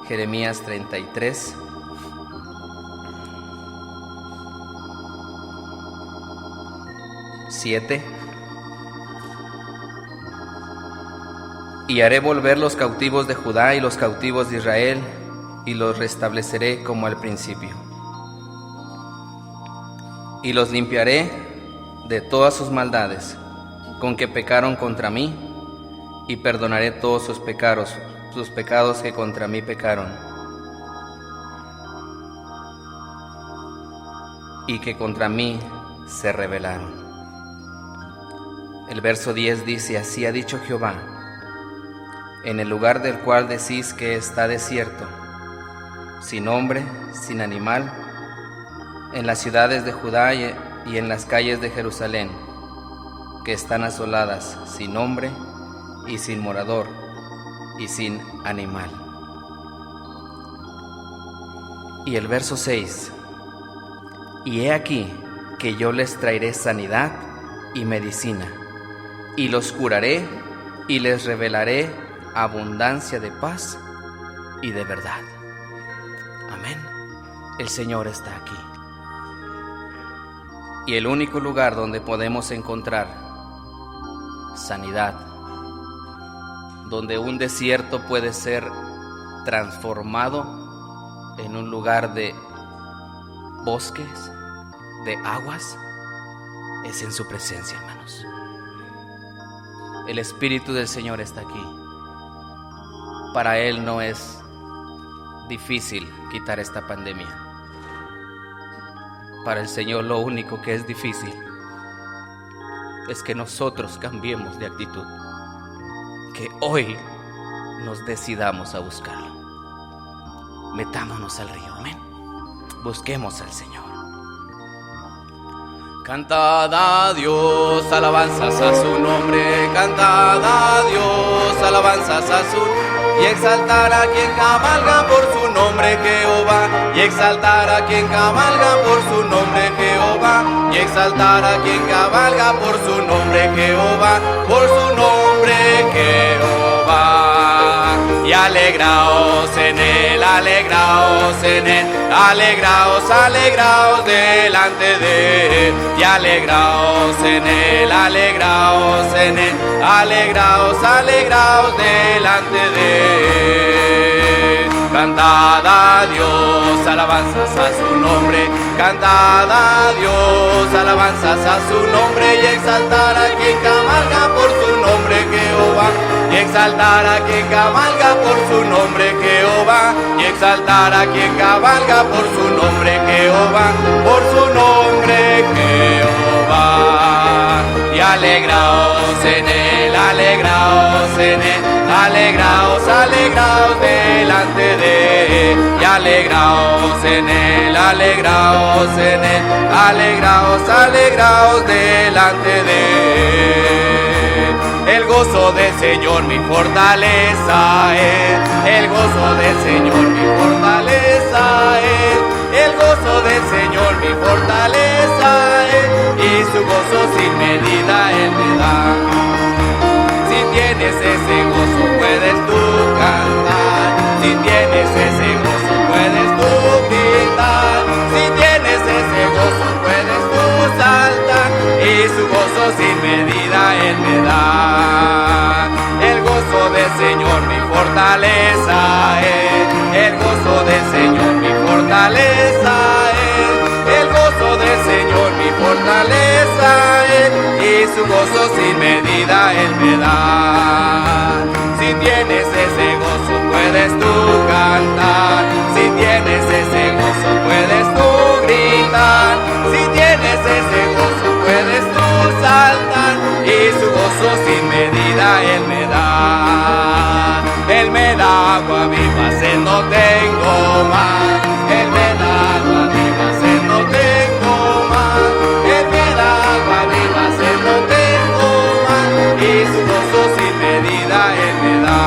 Jeremías 33. Y haré volver los cautivos de Judá y los cautivos de Israel, y los restableceré como al principio. Y los limpiaré de todas sus maldades con que pecaron contra mí, y perdonaré todos sus pecados que contra mí pecaron, y que contra mí se rebelaron. El verso 10 dice: así ha dicho Jehová, en el lugar del cual decís que está desierto, sin hombre, sin animal, en las ciudades de Judá y en las calles de Jerusalén, que están asoladas, sin hombre y sin morador y sin animal. Y el verso 6: y he aquí que yo les traeré sanidad y medicina, y los curaré y les revelaré abundancia de paz y de verdad. Amén. El Señor está aquí. Y el único lugar donde podemos encontrar sanidad, donde un desierto puede ser transformado en un lugar de bosques, de aguas, es en su presencia, hermanos. El Espíritu del Señor está aquí. Para Él no es difícil quitar esta pandemia. Para el Señor lo único que es difícil es que nosotros cambiemos de actitud, que hoy nos decidamos a buscarlo. Metámonos al río, amén. Busquemos al Señor. Cantad a Dios, alabanzas a su nombre. Cantad a Dios, alabanzas a su nombre. Y exaltar a quien cabalga por su nombre, Jehová. Y exaltar a quien cabalga por su nombre, Jehová. Y exaltar a quien cabalga por su nombre, Jehová. Por su nombre, Jehová. Y alegraos en él, alegraos en él. Alegraos, alegraos delante de él. Y alegraos en él, alegraos en él. Alegraos, alegraos delante de él. Cantad a Dios, alabanzas a su nombre. Cantad a Dios, alabanzas a su nombre. Y exaltar a quien cabalga por su nombre, Jehová. Y exaltar a quien cabalga por su nombre, Jehová. Y exaltar a quien cabalga por su nombre, Jehová. Por su nombre, Jehová. Y alegraos en él, alegraos en él. Alegraos, alegraos delante de él. Y alegraos en él, alegraos en él. Alegraos, alegraos delante de él. El gozo del Señor mi fortaleza es. El gozo del Señor mi fortaleza es. El gozo del Señor mi fortaleza es. Y su gozo sin medida Él me da. Si tienes ese gozo puedes tú cantar. Si tienes ese gozo puedes tú gritar. Si tienes ese gozo puedes tú saltar. Y su gozo sin medida Él me da. El gozo del Señor mi fortaleza es. El gozo del Señor mi fortaleza es. El gozo del Señor mi fortaleza es. Y su gozo sin medida Él me da. Si tienes ese gozo puedes tú cantar. Si tienes ese gozo puedes tú gritar. Si tienes ese gozo puedes tú saltar. Y su gozo sin medida Él me da. Él me da agua viva, sed no tengo más. Él me da agua viva, sed no tengo más. Él me da agua viva, sed no tengo más. Y su gozo sin medida Él me da.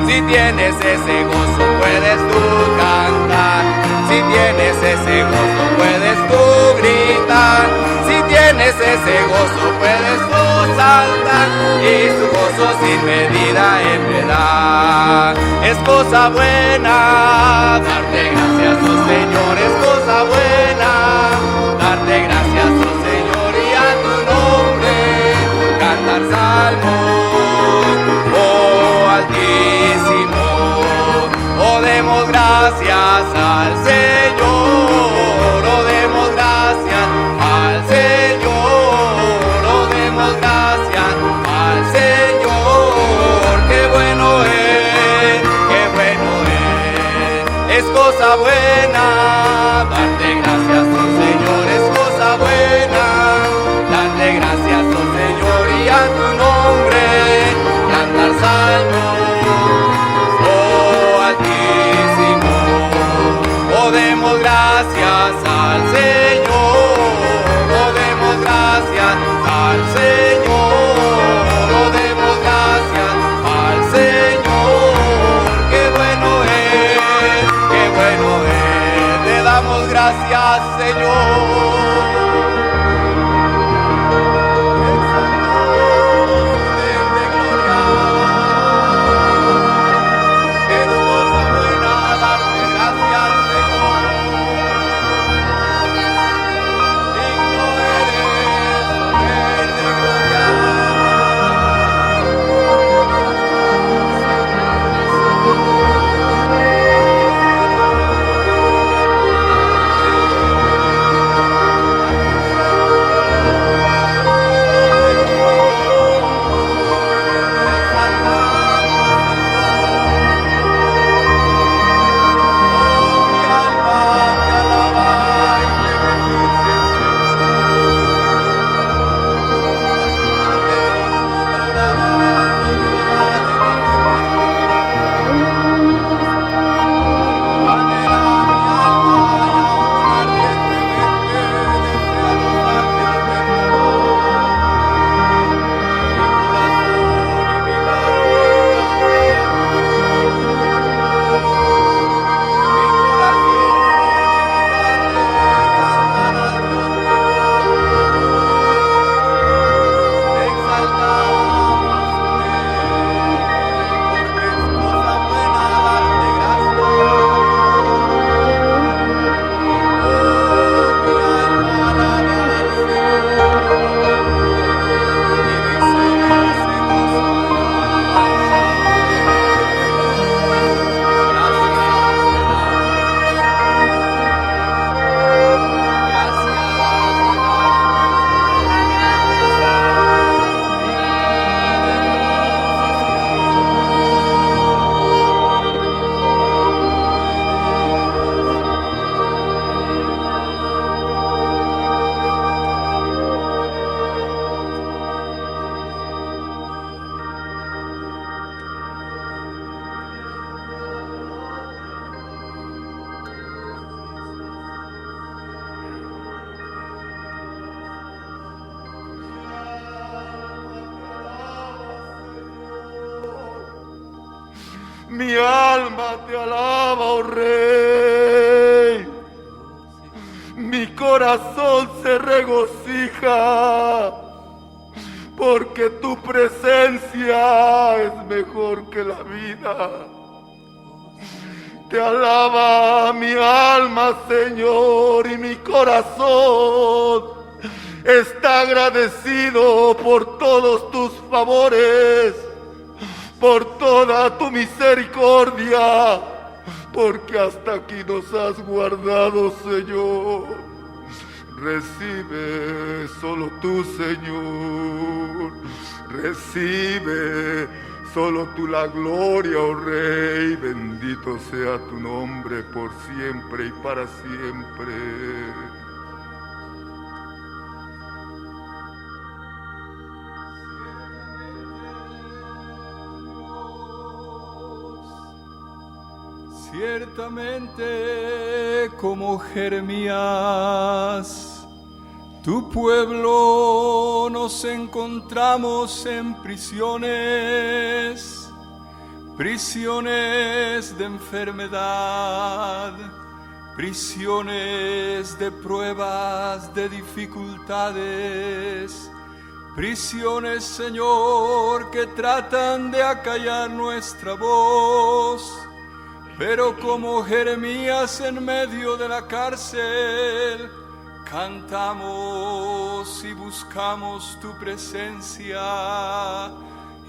Si tienes ese gozo puedes tú cantar. Si tienes ese gozo puedes tú gritar. Si tienes ese gozo puedes tú saltar. Y su gozo sin medida Él me da. Es cosa buena. Darte gracias, oh Señor, es cosa buena. Darte gracias, oh Señor, y a tu nombre cantar salmos, oh Altísimo. Oh, demos gracias al Señor, oh, demos gracias al Señor, oh, demos gracias al Señor. Qué bueno es cosa buena. Darte gracias, oh Señor, es cosa buena. Darte gracias, oh Señor, y a tu nombre cantar salmos, oh Altísimo. Oh, demos gracias al Señor, oh, demos gracias al Señor, oh, demos gracias al Señor. Qué bueno es, te damos gracias, Señor. Mi alma te alaba, oh Rey. Mi corazón se regocija, porque tu presencia es mejor que la vida. Te alaba mi alma, Señor, y mi corazón está agradecido por todos tus favores, por toda tu misericordia, porque hasta aquí nos has guardado, Señor. Recibe solo tú, Señor. Recibe solo tú la gloria, oh Rey. Bendito sea tu nombre por siempre y para siempre. Ciertamente, como Jeremías, tu pueblo nos encontramos en prisiones, prisiones de enfermedad, prisiones de pruebas, de dificultades, prisiones, Señor, que tratan de acallar nuestra voz. Pero como Jeremías en medio de la cárcel, cantamos y buscamos tu presencia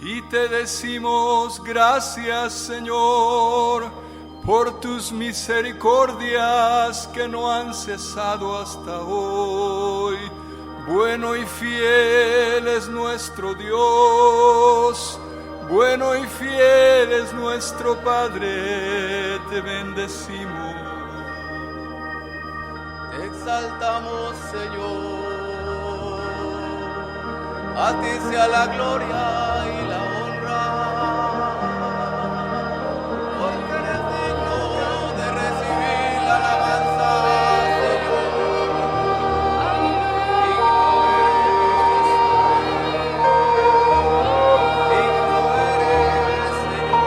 y te decimos gracias, Señor, por tus misericordias que no han cesado hasta hoy. Bueno y fiel es nuestro Dios, bueno y fiel es nuestro Padre, te bendecimos. Te exaltamos, Señor, a ti sea la gloria y la honra, porque eres digno de recibir la alabanza, Señor. Digno eres, Señor.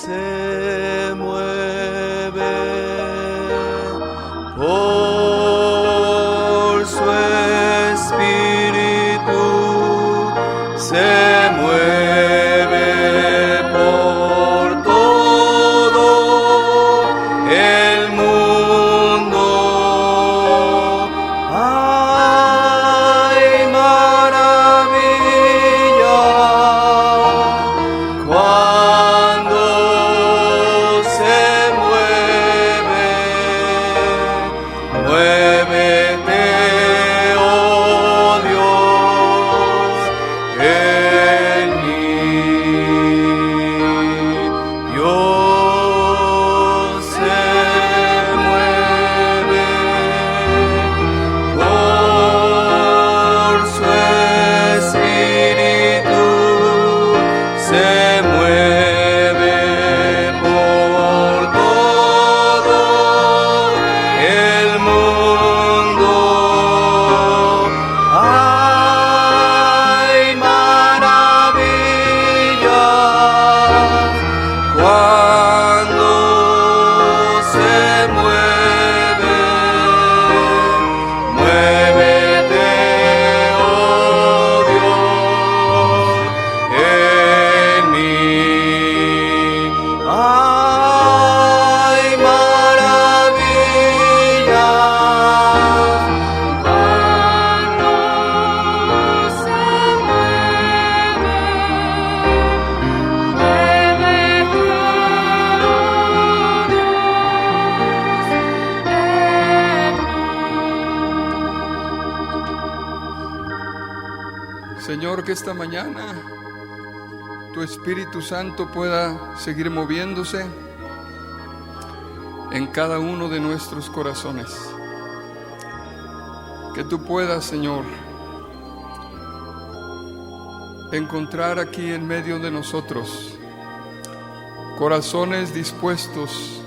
se mueve por su espíritu, se mueve por todo el mundo. ¡Ay, maravilla! Cuando se mueve, muévete, oh Dios, en mí. Dios se mueve por su espíritu, se mueve por todo el mundo. ¡Ay, maravilla! Cuando se mueve, muévete, oh Dios, en mí. ¡Ay, maravilla! Cuando se mueve, muévete, Señor, que esta mañana tu Espíritu Santo pueda seguir moviéndose en cada uno de nuestros corazones. Que tú puedas, Señor, encontrar aquí en medio de nosotros corazones dispuestos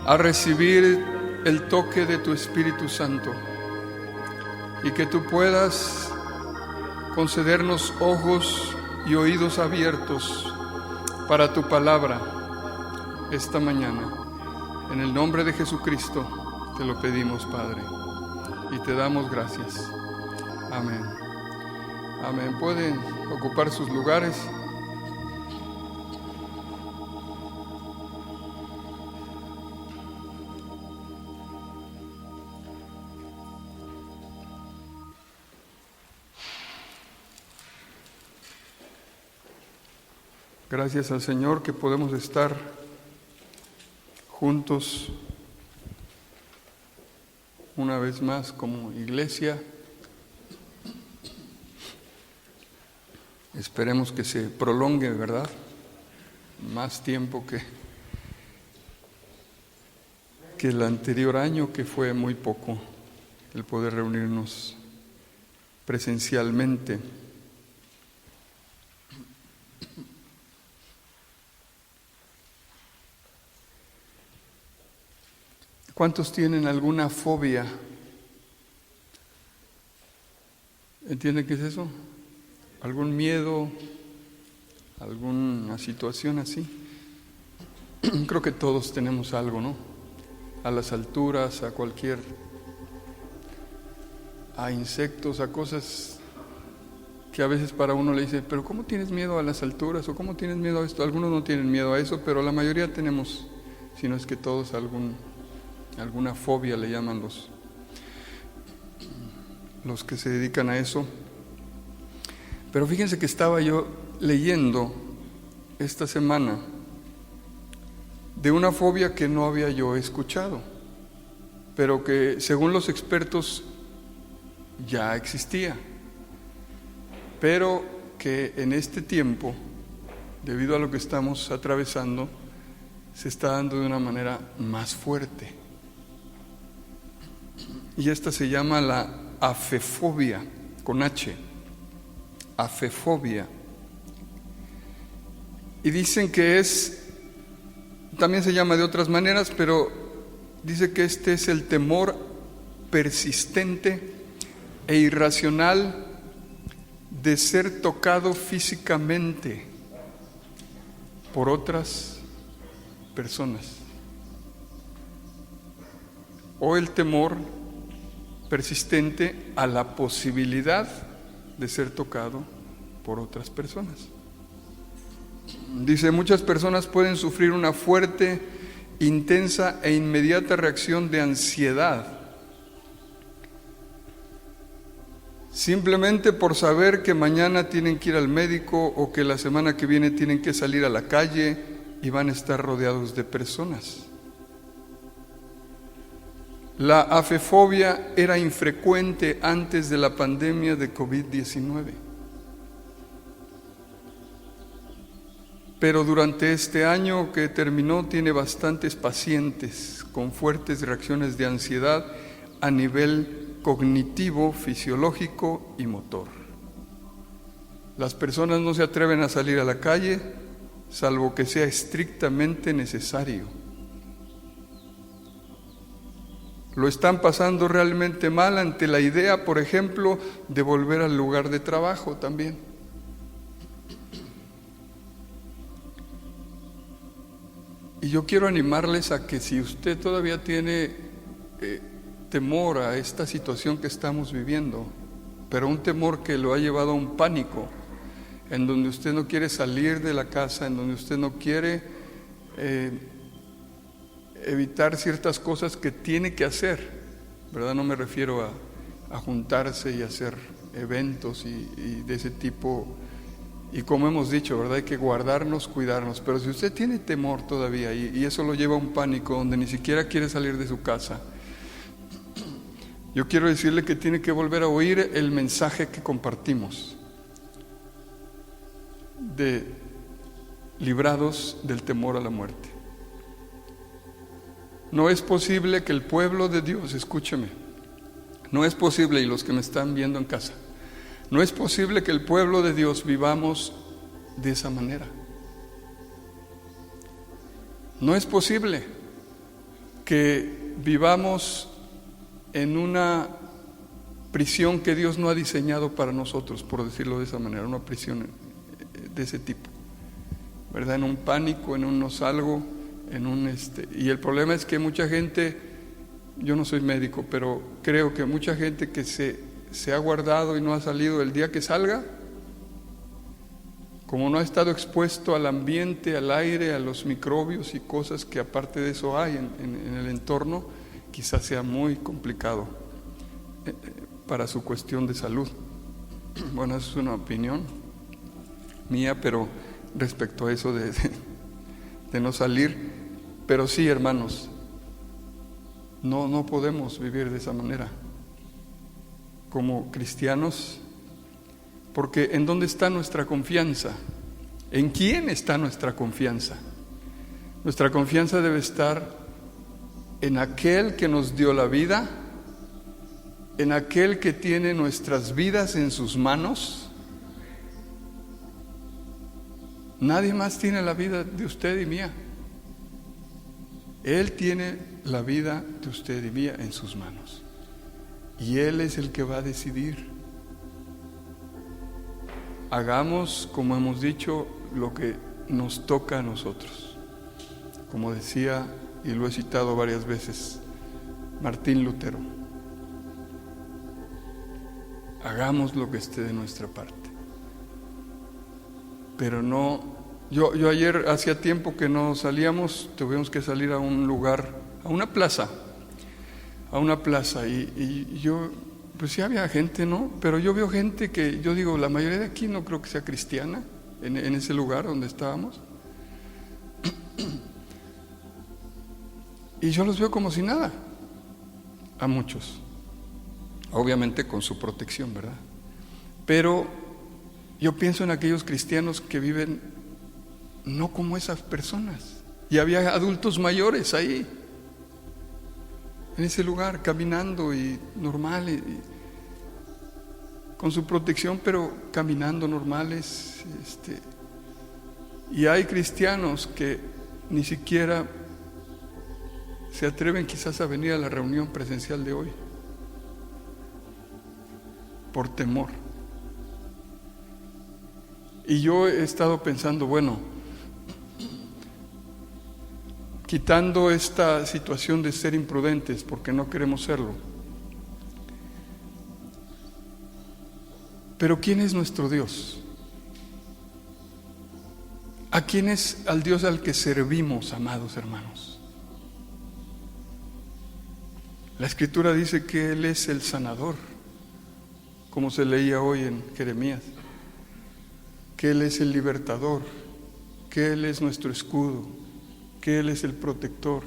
a recibir el toque de tu Espíritu Santo, y que tú puedas concedernos ojos y oídos abiertos para tu palabra esta mañana. En el nombre de Jesucristo te lo pedimos, Padre, y te damos gracias. Amén. Amén. Pueden ocupar sus lugares. Gracias al Señor que podemos estar juntos una vez más como iglesia. Esperemos que se prolongue, ¿verdad? Más tiempo que el anterior año, que fue muy poco el poder reunirnos presencialmente. ¿Cuántos tienen alguna fobia? ¿Entienden qué es eso? ¿Algún miedo? ¿Alguna situación así? Creo que todos tenemos algo, ¿no? A las alturas, a insectos, a cosas que a veces para uno le dice, pero ¿cómo tienes miedo a las alturas? ¿O cómo tienes miedo a esto? Algunos no tienen miedo a eso, pero la mayoría tenemos, si no es que todos, alguna fobia le llaman los que se dedican a eso. Pero fíjense que estaba yo leyendo esta semana de una fobia que no había yo escuchado, pero que según los expertos ya existía, pero que en este tiempo, debido a lo que estamos atravesando, se está dando de una manera más fuerte. Y esta se llama la afefobia, con H, afefobia. Y dicen que también se llama de otras maneras, pero dice que este es el temor persistente e irracional de ser tocado físicamente por otras personas. O el temor persistente a la posibilidad de ser tocado por otras personas. Dice, muchas personas pueden sufrir una fuerte, intensa e inmediata reacción de ansiedad simplemente por saber que mañana tienen que ir al médico o que la semana que viene tienen que salir a la calle y van a estar rodeados de personas. La afefobia era infrecuente antes de la pandemia de COVID-19. Pero durante este año que terminó tiene bastantes pacientes con fuertes reacciones de ansiedad a nivel cognitivo, fisiológico y motor. Las personas no se atreven a salir a la calle, salvo que sea estrictamente necesario. Lo están pasando realmente mal ante la idea, por ejemplo, de volver al lugar de trabajo también. Y yo quiero animarles a que si usted todavía tiene temor a esta situación que estamos viviendo, pero un temor que lo ha llevado a un pánico, en donde usted no quiere salir de la casa, en donde usted no quiere evitar ciertas cosas que tiene que hacer, ¿verdad? No me refiero a juntarse y hacer eventos y de ese tipo, y como hemos dicho, ¿verdad? Hay que guardarnos, cuidarnos, pero si usted tiene temor todavía y eso lo lleva a un pánico donde ni siquiera quiere salir de su casa, yo quiero decirle que tiene que volver a oír el mensaje que compartimos de librados del temor a la muerte. No es posible que el pueblo de Dios, escúcheme, no es posible, y los que me están viendo en casa, no es posible que el pueblo de Dios vivamos de esa manera. No es posible que vivamos en una prisión que Dios no ha diseñado para nosotros, por decirlo de esa manera, una prisión de ese tipo, ¿verdad? En un pánico, en un no salgo, en un y el problema es que mucha gente, yo no soy médico, pero creo que mucha gente que se ha guardado y no ha salido, el día que salga, como no ha estado expuesto al ambiente, al aire, a los microbios y cosas que aparte de eso hay en el entorno, quizás sea muy complicado para su cuestión de salud. Bueno, eso es una opinión mía, pero respecto a eso de no salir, pero sí, hermanos, no podemos vivir de esa manera como cristianos, porque ¿en dónde está nuestra confianza? ¿En quién está nuestra confianza? Nuestra confianza debe estar en aquel que nos dio la vida, en aquel que tiene nuestras vidas en sus manos. Nadie más tiene la vida de usted y mía. Él tiene la vida de usted y mía en sus manos. Y Él es el que va a decidir. Hagamos, como hemos dicho, lo que nos toca a nosotros. Como decía, y lo he citado varias veces, Martín Lutero: hagamos lo que esté de nuestra parte. Pero no, yo ayer hacía tiempo que no salíamos, tuvimos que salir a un lugar, a una plaza, y yo, pues sí había gente, ¿no? Pero yo veo gente que, yo digo, la mayoría de aquí no creo que sea cristiana, en ese lugar donde estábamos. Y yo los veo como si nada, a muchos, obviamente con su protección, ¿verdad? Pero yo pienso en aquellos cristianos que viven no como esas personas. Y había adultos mayores ahí, en ese lugar, caminando y normal, y con su protección, pero caminando normales. Y hay cristianos que ni siquiera se atreven quizás a venir a la reunión presencial de hoy por temor. Y yo he estado pensando, bueno, quitando esta situación de ser imprudentes, porque no queremos serlo. Pero ¿quién es nuestro Dios? ¿A quién es al Dios al que servimos, amados hermanos? La Escritura dice que Él es el sanador, como se leía hoy en Jeremías, que Él es el libertador, que Él es nuestro escudo, que Él es el protector,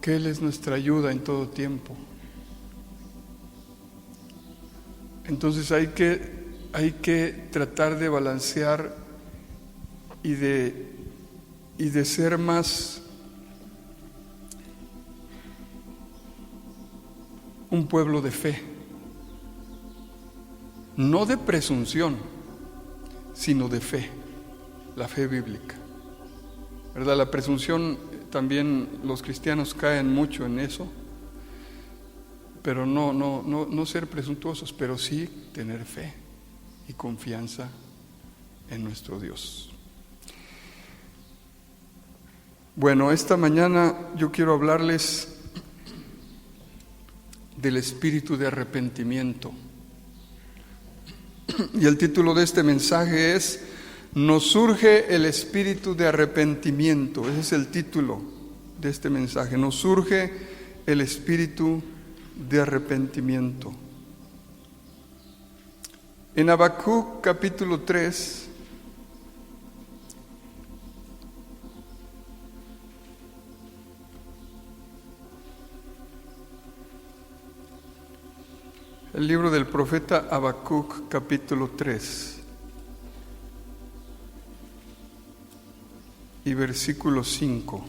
que Él es nuestra ayuda en todo tiempo. Entonces hay que tratar de balancear y de ser más un pueblo de fe, no de presunción, sino de fe, la fe bíblica, ¿verdad? La presunción, también los cristianos caen mucho en eso, pero no ser presuntuosos, pero sí tener fe y confianza en nuestro Dios. Bueno, esta mañana yo quiero hablarles del espíritu de arrepentimiento. Y el título de este mensaje es: Nos surge el espíritu de arrepentimiento. Ese es el título de este mensaje. Nos surge el espíritu de arrepentimiento. En Habacuc capítulo 3, el libro del profeta Habacuc capítulo 3 y versículo 5.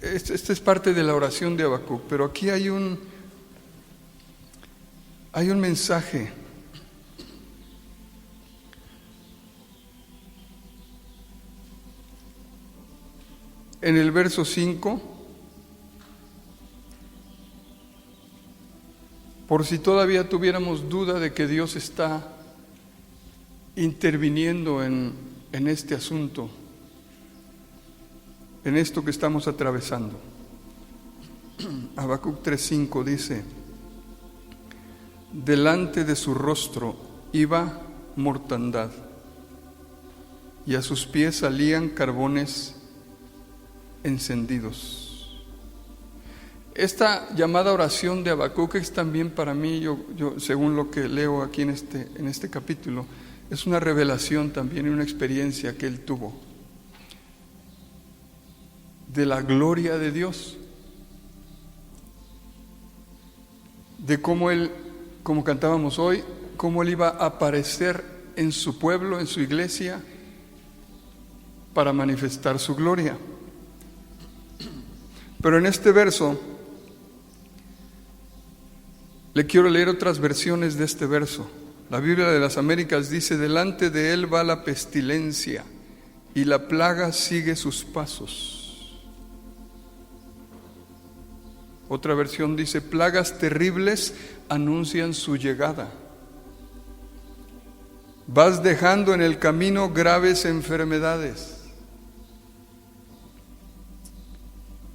Esta es parte de la oración de Habacuc, pero aquí hay un mensaje. En el verso 5, por si todavía tuviéramos duda de que Dios está interviniendo en este asunto, en esto que estamos atravesando. Habacuc 3:5 dice: delante de su rostro iba mortandad, y a sus pies salían carbones encendidos. Esta llamada oración de Habacuc es también para mí, yo según lo que leo aquí en este capítulo, es una revelación también y una experiencia que él tuvo de la gloria de Dios, de cómo él, como cantábamos hoy, cómo él iba a aparecer en su pueblo, en su iglesia, para manifestar su gloria. Pero en este verso le quiero leer otras versiones de este verso. La Biblia de las Américas dice: delante de él va la pestilencia y la plaga sigue sus pasos. Otra versión dice: plagas terribles anuncian su llegada. Vas dejando en el camino graves enfermedades.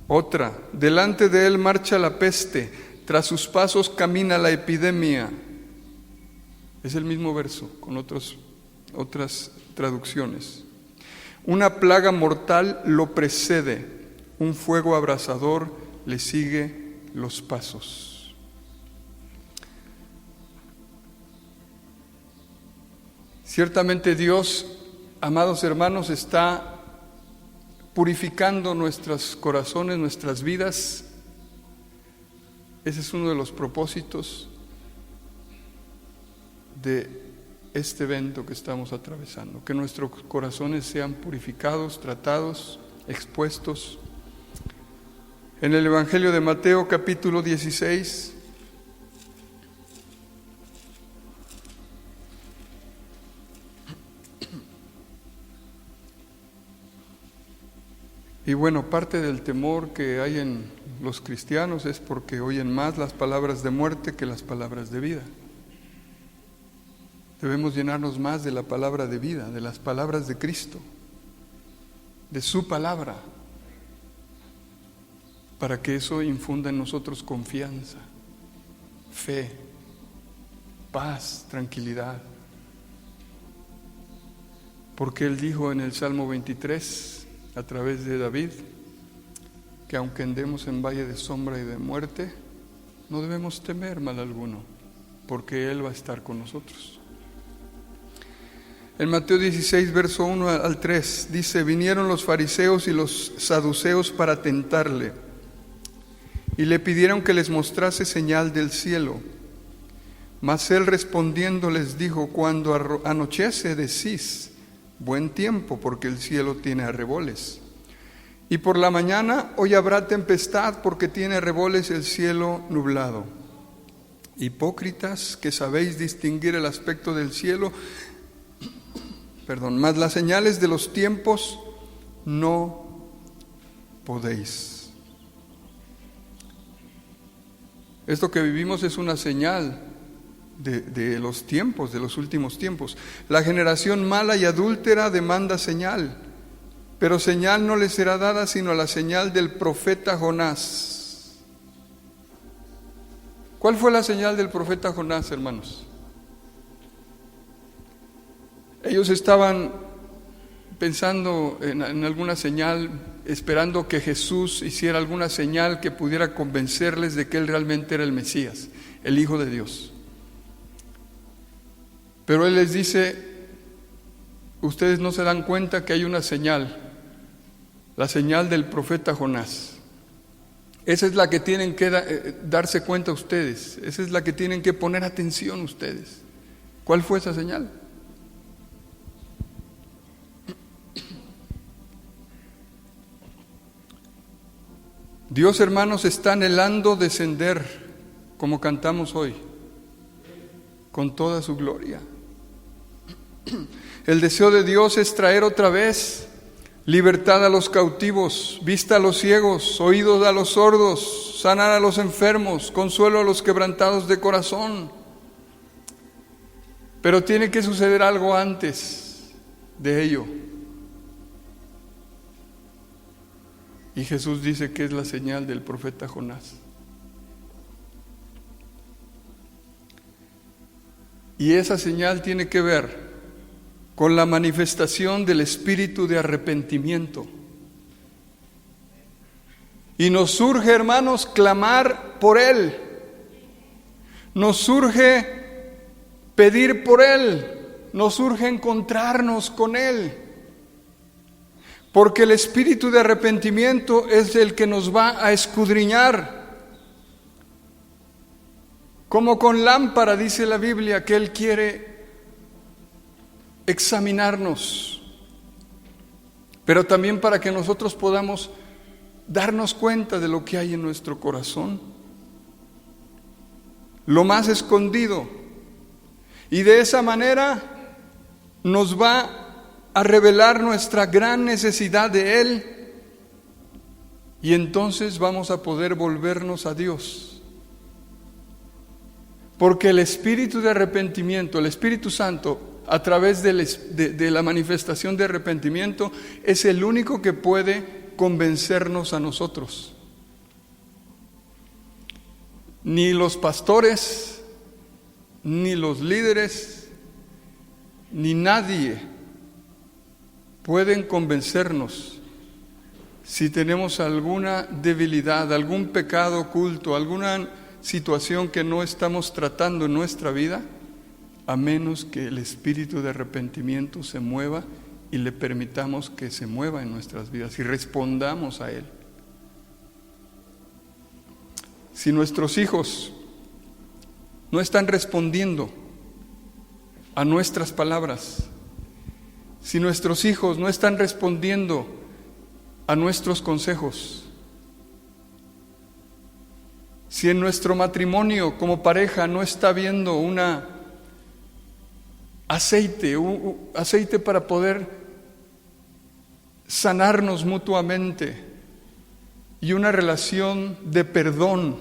Otra: delante de él marcha la peste, tras sus pasos camina la epidemia. Es el mismo verso, con otras traducciones. Una plaga mortal lo precede, un fuego abrasador le sigue los pasos. Ciertamente Dios, amados hermanos, está purificando nuestros corazones, nuestras vidas. Ese es uno de los propósitos de este evento que estamos atravesando, que nuestros corazones sean purificados, tratados, expuestos. En el Evangelio de Mateo capítulo 16, y bueno, parte del temor que hay en los cristianos es porque oyen más las palabras de muerte que las palabras de vida. Debemos llenarnos más de la palabra de vida, de las palabras de Cristo, de su palabra, para que eso infunda en nosotros confianza, fe, paz, tranquilidad. Porque Él dijo en el Salmo 23, a través de David, que aunque andemos en valle de sombra y de muerte, no debemos temer mal alguno, porque Él va a estar con nosotros. En Mateo 16, verso 1 al 3, dice: vinieron los fariseos y los saduceos para tentarle, y le pidieron que les mostrase señal del cielo. Mas él respondiendo les dijo: cuando anochece decís, buen tiempo, porque el cielo tiene arreboles. Y por la mañana, hoy habrá tempestad, porque tiene arreboles el cielo nublado. Hipócritas, que sabéis distinguir el aspecto del cielo, mas las señales de los tiempos no podéis. Esto que vivimos es una señal de los tiempos, de los últimos tiempos. La generación mala y adúltera demanda señal, pero señal no le será dada sino a la señal del profeta Jonás. ¿Cuál fue la señal del profeta Jonás, hermanos? Ellos estaban pensando en alguna señal, esperando que Jesús hiciera alguna señal que pudiera convencerles de que Él realmente era el Mesías, el Hijo de Dios. Pero Él les dice: ustedes no se dan cuenta que hay una señal, la señal del profeta Jonás. Esa es la que tienen que darse cuenta ustedes, esa es la que tienen que poner atención ustedes. ¿Cuál fue esa señal? Dios, hermanos, está anhelando descender, como cantamos hoy, con toda su gloria. El deseo de Dios es traer otra vez libertad a los cautivos, vista a los ciegos, oídos a los sordos, sanar a los enfermos, consuelo a los quebrantados de corazón. Pero tiene que suceder algo antes de ello. Y Jesús dice que es la señal del profeta Jonás. Y esa señal tiene que ver con la manifestación del espíritu de arrepentimiento. Y nos surge, hermanos, clamar por Él. Nos surge pedir por Él. Nos surge encontrarnos con Él. Porque el espíritu de arrepentimiento es el que nos va a escudriñar. Como con lámpara, dice la Biblia, que Él quiere examinarnos. Pero también para que nosotros podamos darnos cuenta de lo que hay en nuestro corazón, lo más escondido. Y de esa manera nos va a revelar nuestra gran necesidad de Él, y entonces vamos a poder volvernos a Dios. Porque el espíritu de arrepentimiento, el Espíritu Santo, a través de la manifestación de arrepentimiento, es el único que puede convencernos a nosotros. Ni los pastores, ni los líderes, ni nadie pueden convencernos si tenemos alguna debilidad, algún pecado oculto, alguna situación que no estamos tratando en nuestra vida, a menos que el espíritu de arrepentimiento se mueva y le permitamos que se mueva en nuestras vidas y respondamos a Él. Si nuestros hijos no están respondiendo a nuestras palabras, si nuestros hijos no están respondiendo a nuestros consejos, si en nuestro matrimonio como pareja no está habiendo aceite para poder sanarnos mutuamente, y una relación de perdón,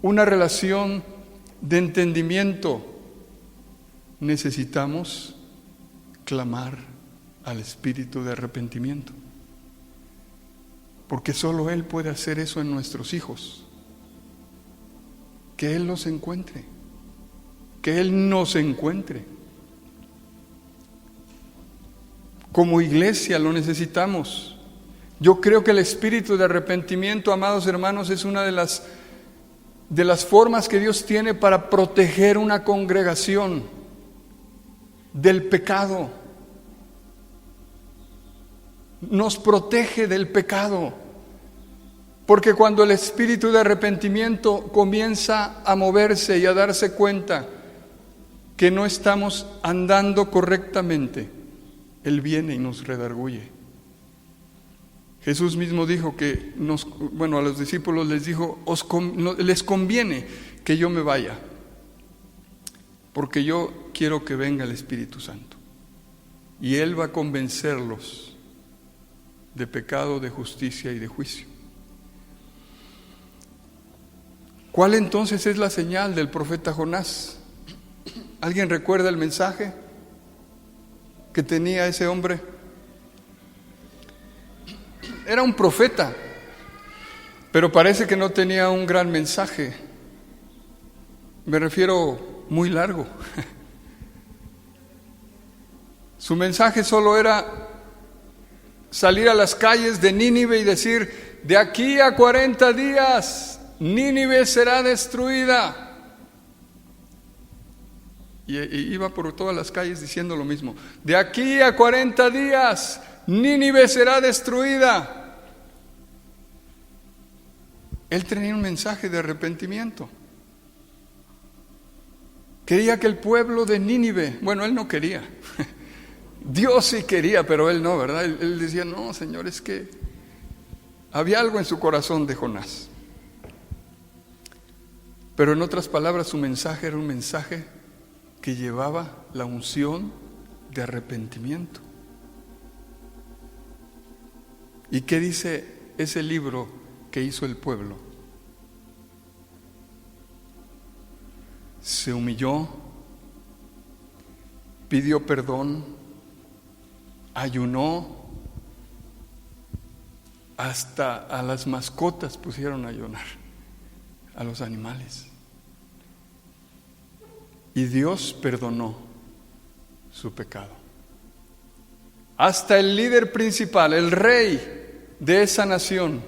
una relación de entendimiento, necesitamos clamar al espíritu de arrepentimiento. Porque solo Él puede hacer eso en nuestros hijos. Que Él los encuentre. Que Él nos encuentre. Como iglesia lo necesitamos. Yo creo que el espíritu de arrepentimiento, amados hermanos, es una de las formas que Dios tiene para proteger una congregación del pecado. Nos protege del pecado. Porque cuando el espíritu de arrepentimiento comienza a moverse y a darse cuenta que no estamos andando correctamente, Él viene y nos redarguye. Jesús mismo dijo que a los discípulos les dijo, les conviene que yo me vaya, porque yo quiero que venga el Espíritu Santo. Y Él va a convencerlos de pecado, de justicia y de juicio. ¿Cuál entonces es la señal del profeta Jonás? ¿Alguien recuerda el mensaje que tenía ese hombre? Era un profeta, pero parece que no tenía un gran mensaje. Me refiero muy largo. Su mensaje solo era salir a las calles de Nínive y decir: de aquí a 40 días Nínive será destruida. Y iba por todas las calles diciendo lo mismo: de aquí a 40 días Nínive será destruida. Él tenía un mensaje de arrepentimiento. Quería que el pueblo de Nínive, él no quería. Dios sí quería, pero él no, ¿verdad? Él decía: no, Señor, es que había algo en su corazón de Jonás. Pero en otras palabras, su mensaje era un mensaje que llevaba la unción de arrepentimiento. ¿Y qué dice ese libro que hizo el pueblo? Se humilló, pidió perdón, ayunó, hasta a las mascotas pusieron a ayunar, a los animales. Y Dios perdonó su pecado. Hasta el líder principal, el rey de esa nación,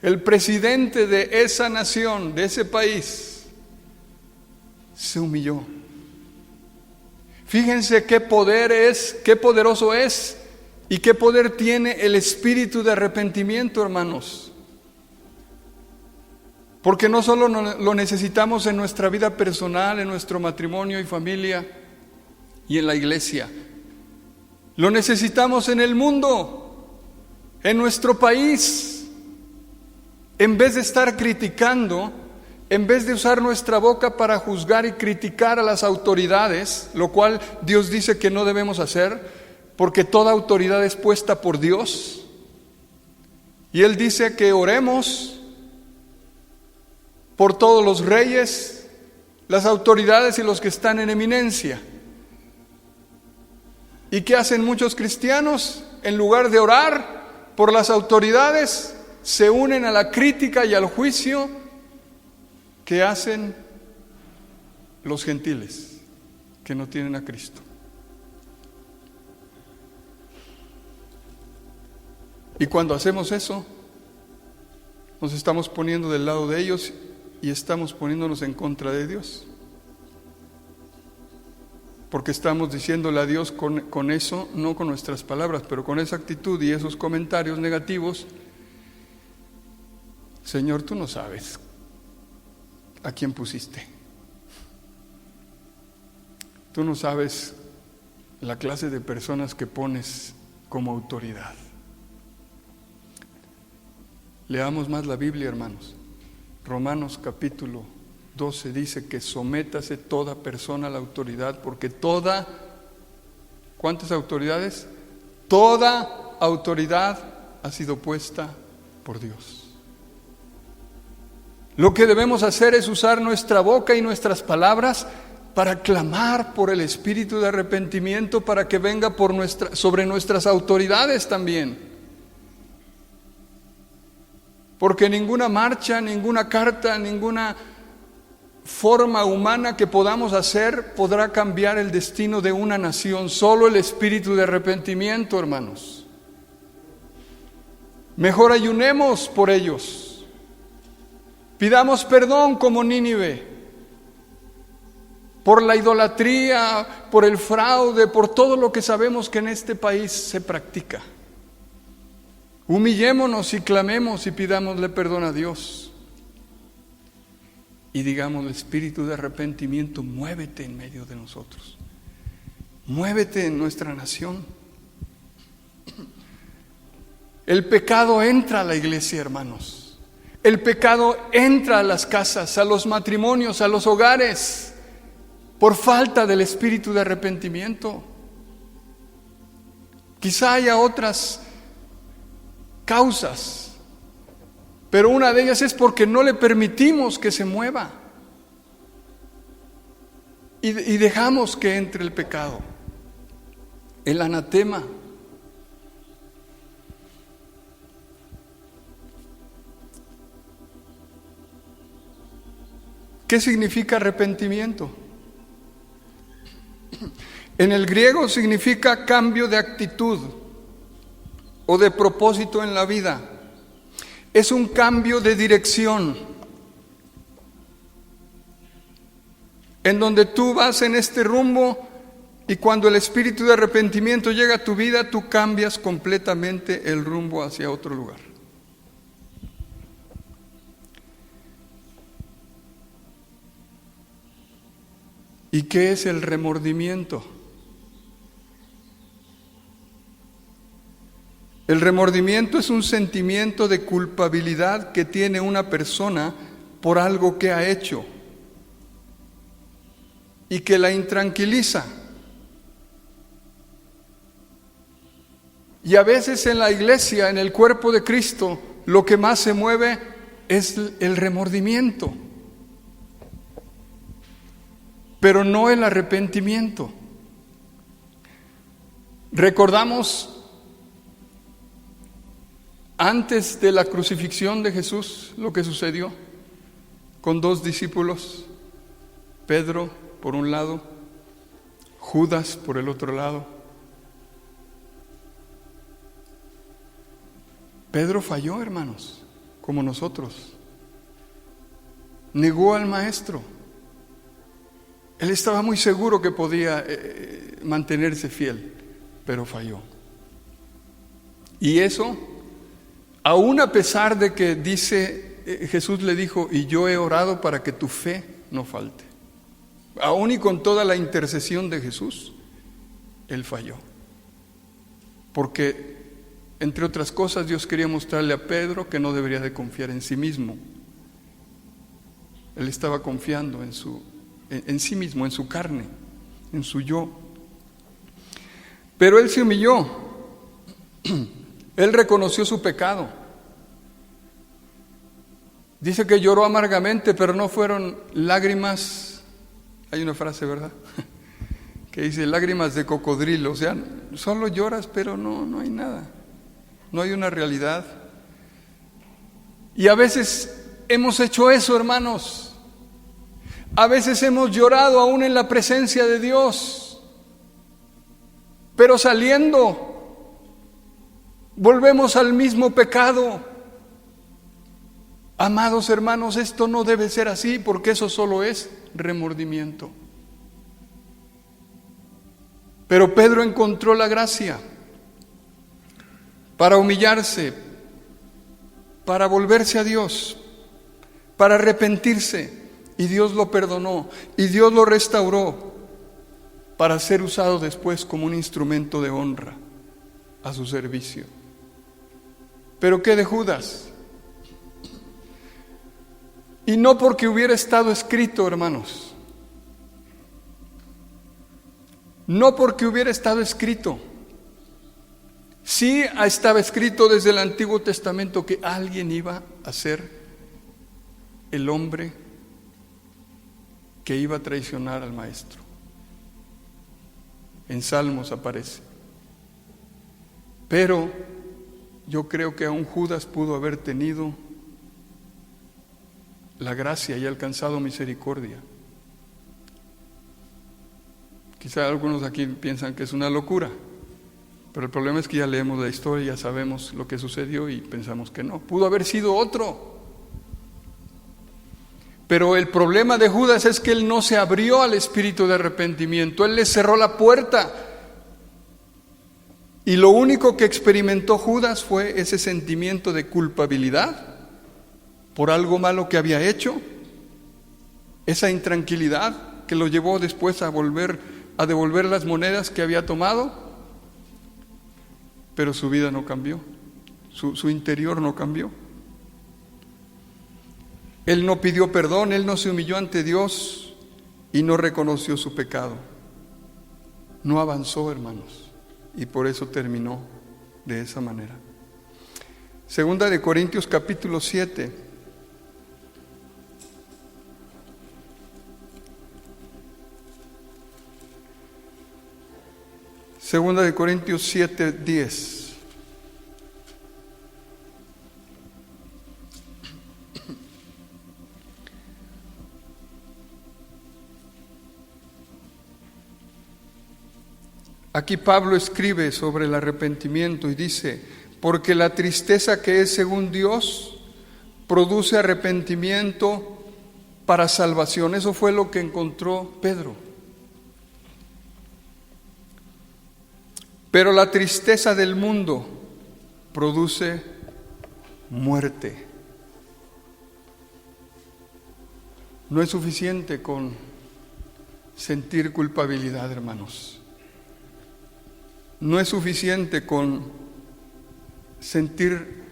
el presidente de esa nación, de ese país, se humilló. Fíjense qué poder es, qué poderoso es y qué poder tiene el espíritu de arrepentimiento, hermanos. Porque no solo lo necesitamos en nuestra vida personal, en nuestro matrimonio y familia y en la iglesia. Lo necesitamos en el mundo, en nuestro país. En vez de estar criticando, en vez de usar nuestra boca para juzgar y criticar a las autoridades, lo cual Dios dice que no debemos hacer, porque toda autoridad es puesta por Dios. Y Él dice que oremos por todos los reyes, las autoridades y los que están en eminencia. ¿Y qué hacen muchos cristianos? En lugar de orar por las autoridades, se unen a la crítica y al juicio que hacen los gentiles que no tienen a Cristo. Y cuando hacemos eso, nos estamos poniendo del lado de ellos y estamos poniéndonos en contra de Dios. Porque estamos diciéndole a Dios con eso, no con nuestras palabras, pero con esa actitud y esos comentarios negativos: Señor, tú no sabes a quién pusiste. Tú no sabes la clase de personas que pones como autoridad. Leamos más la Biblia, hermanos. Romanos capítulo 12 dice que sométase toda persona a la autoridad, porque ¿cuántas autoridades? Toda autoridad ha sido puesta por Dios. Lo que debemos hacer es usar nuestra boca y nuestras palabras para clamar por el espíritu de arrepentimiento, para que venga sobre nuestras autoridades también. Porque ninguna marcha, ninguna carta, ninguna forma humana que podamos hacer podrá cambiar el destino de una nación. Solo el espíritu de arrepentimiento, hermanos. Mejor ayunemos por ellos. Pidamos perdón como Nínive, por la idolatría, por el fraude, por todo lo que sabemos que en este país se practica. Humillémonos y clamemos y pidámosle perdón a Dios. Y digamos, espíritu de arrepentimiento, muévete en medio de nosotros. Muévete en nuestra nación. El pecado entra a la iglesia, hermanos. El pecado entra a las casas, a los matrimonios, a los hogares, por falta del espíritu de arrepentimiento. Quizá haya otras causas, pero una de ellas es porque no le permitimos que se mueva y dejamos que entre el pecado, el anatema. ¿Qué significa arrepentimiento? En el griego significa cambio de actitud o de propósito en la vida. Es un cambio de dirección, en donde tú vas en este rumbo y cuando el espíritu de arrepentimiento llega a tu vida, tú cambias completamente el rumbo hacia otro lugar. ¿Y qué es el remordimiento? El remordimiento es un sentimiento de culpabilidad que tiene una persona por algo que ha hecho y que la intranquiliza. Y a veces en la iglesia, en el cuerpo de Cristo, lo que más se mueve es el remordimiento, pero no el arrepentimiento. Recordamos antes de la crucifixión de Jesús lo que sucedió con dos discípulos, Pedro por un lado, Judas por el otro lado. Pedro falló, hermanos, como nosotros. Negó al maestro. Él estaba muy seguro que podía mantenerse fiel, pero falló. Y eso, aún a pesar de que Jesús le dijo, y yo he orado para que tu fe no falte. Aún y con toda la intercesión de Jesús, él falló. Porque, entre otras cosas, Dios quería mostrarle a Pedro que no debería de confiar en sí mismo. Él estaba confiando en sí mismo, en su carne, en su yo. Pero él se humilló. Él reconoció su pecado. Dice que lloró amargamente, pero no fueron lágrimas. Hay una frase, ¿verdad? Que dice lágrimas de cocodrilo. O sea, solo lloras, pero no hay nada. No hay una realidad. Y a veces hemos hecho eso, hermanos. A veces hemos llorado aún en la presencia de Dios, pero saliendo, volvemos al mismo pecado. Amados hermanos, esto no debe ser así, porque eso solo es remordimiento. Pero Pedro encontró la gracia para humillarse, para volverse a Dios, para arrepentirse. Y Dios lo perdonó, y Dios lo restauró para ser usado después como un instrumento de honra a su servicio. ¿Pero qué de Judas? Y no porque hubiera estado escrito, hermanos. No porque hubiera estado escrito. Sí estaba escrito desde el Antiguo Testamento que alguien iba a ser el hombre que iba a traicionar al Maestro. En Salmos aparece. Pero yo creo que aún Judas pudo haber tenido la gracia y alcanzado misericordia. Quizá algunos aquí piensan que es una locura, pero el problema es que ya leemos la historia, ya sabemos lo que sucedió y pensamos que no. Pudo haber sido otro. Pero el problema de Judas es que él no se abrió al espíritu de arrepentimiento, él le cerró la puerta. Y lo único que experimentó Judas fue ese sentimiento de culpabilidad por algo malo que había hecho, esa intranquilidad que lo llevó después a devolver las monedas que había tomado, pero su vida no cambió, su interior no cambió. Él no pidió perdón, él no se humilló ante Dios y no reconoció su pecado. No avanzó, hermanos, y por eso terminó de esa manera. Segunda de Corintios capítulo 7. Segunda de Corintios 7, 10. Aquí Pablo escribe sobre el arrepentimiento y dice: porque la tristeza que es según Dios produce arrepentimiento para salvación. Eso fue lo que encontró Pedro. Pero la tristeza del mundo produce muerte. No es suficiente con sentir culpabilidad, hermanos. No es suficiente con sentir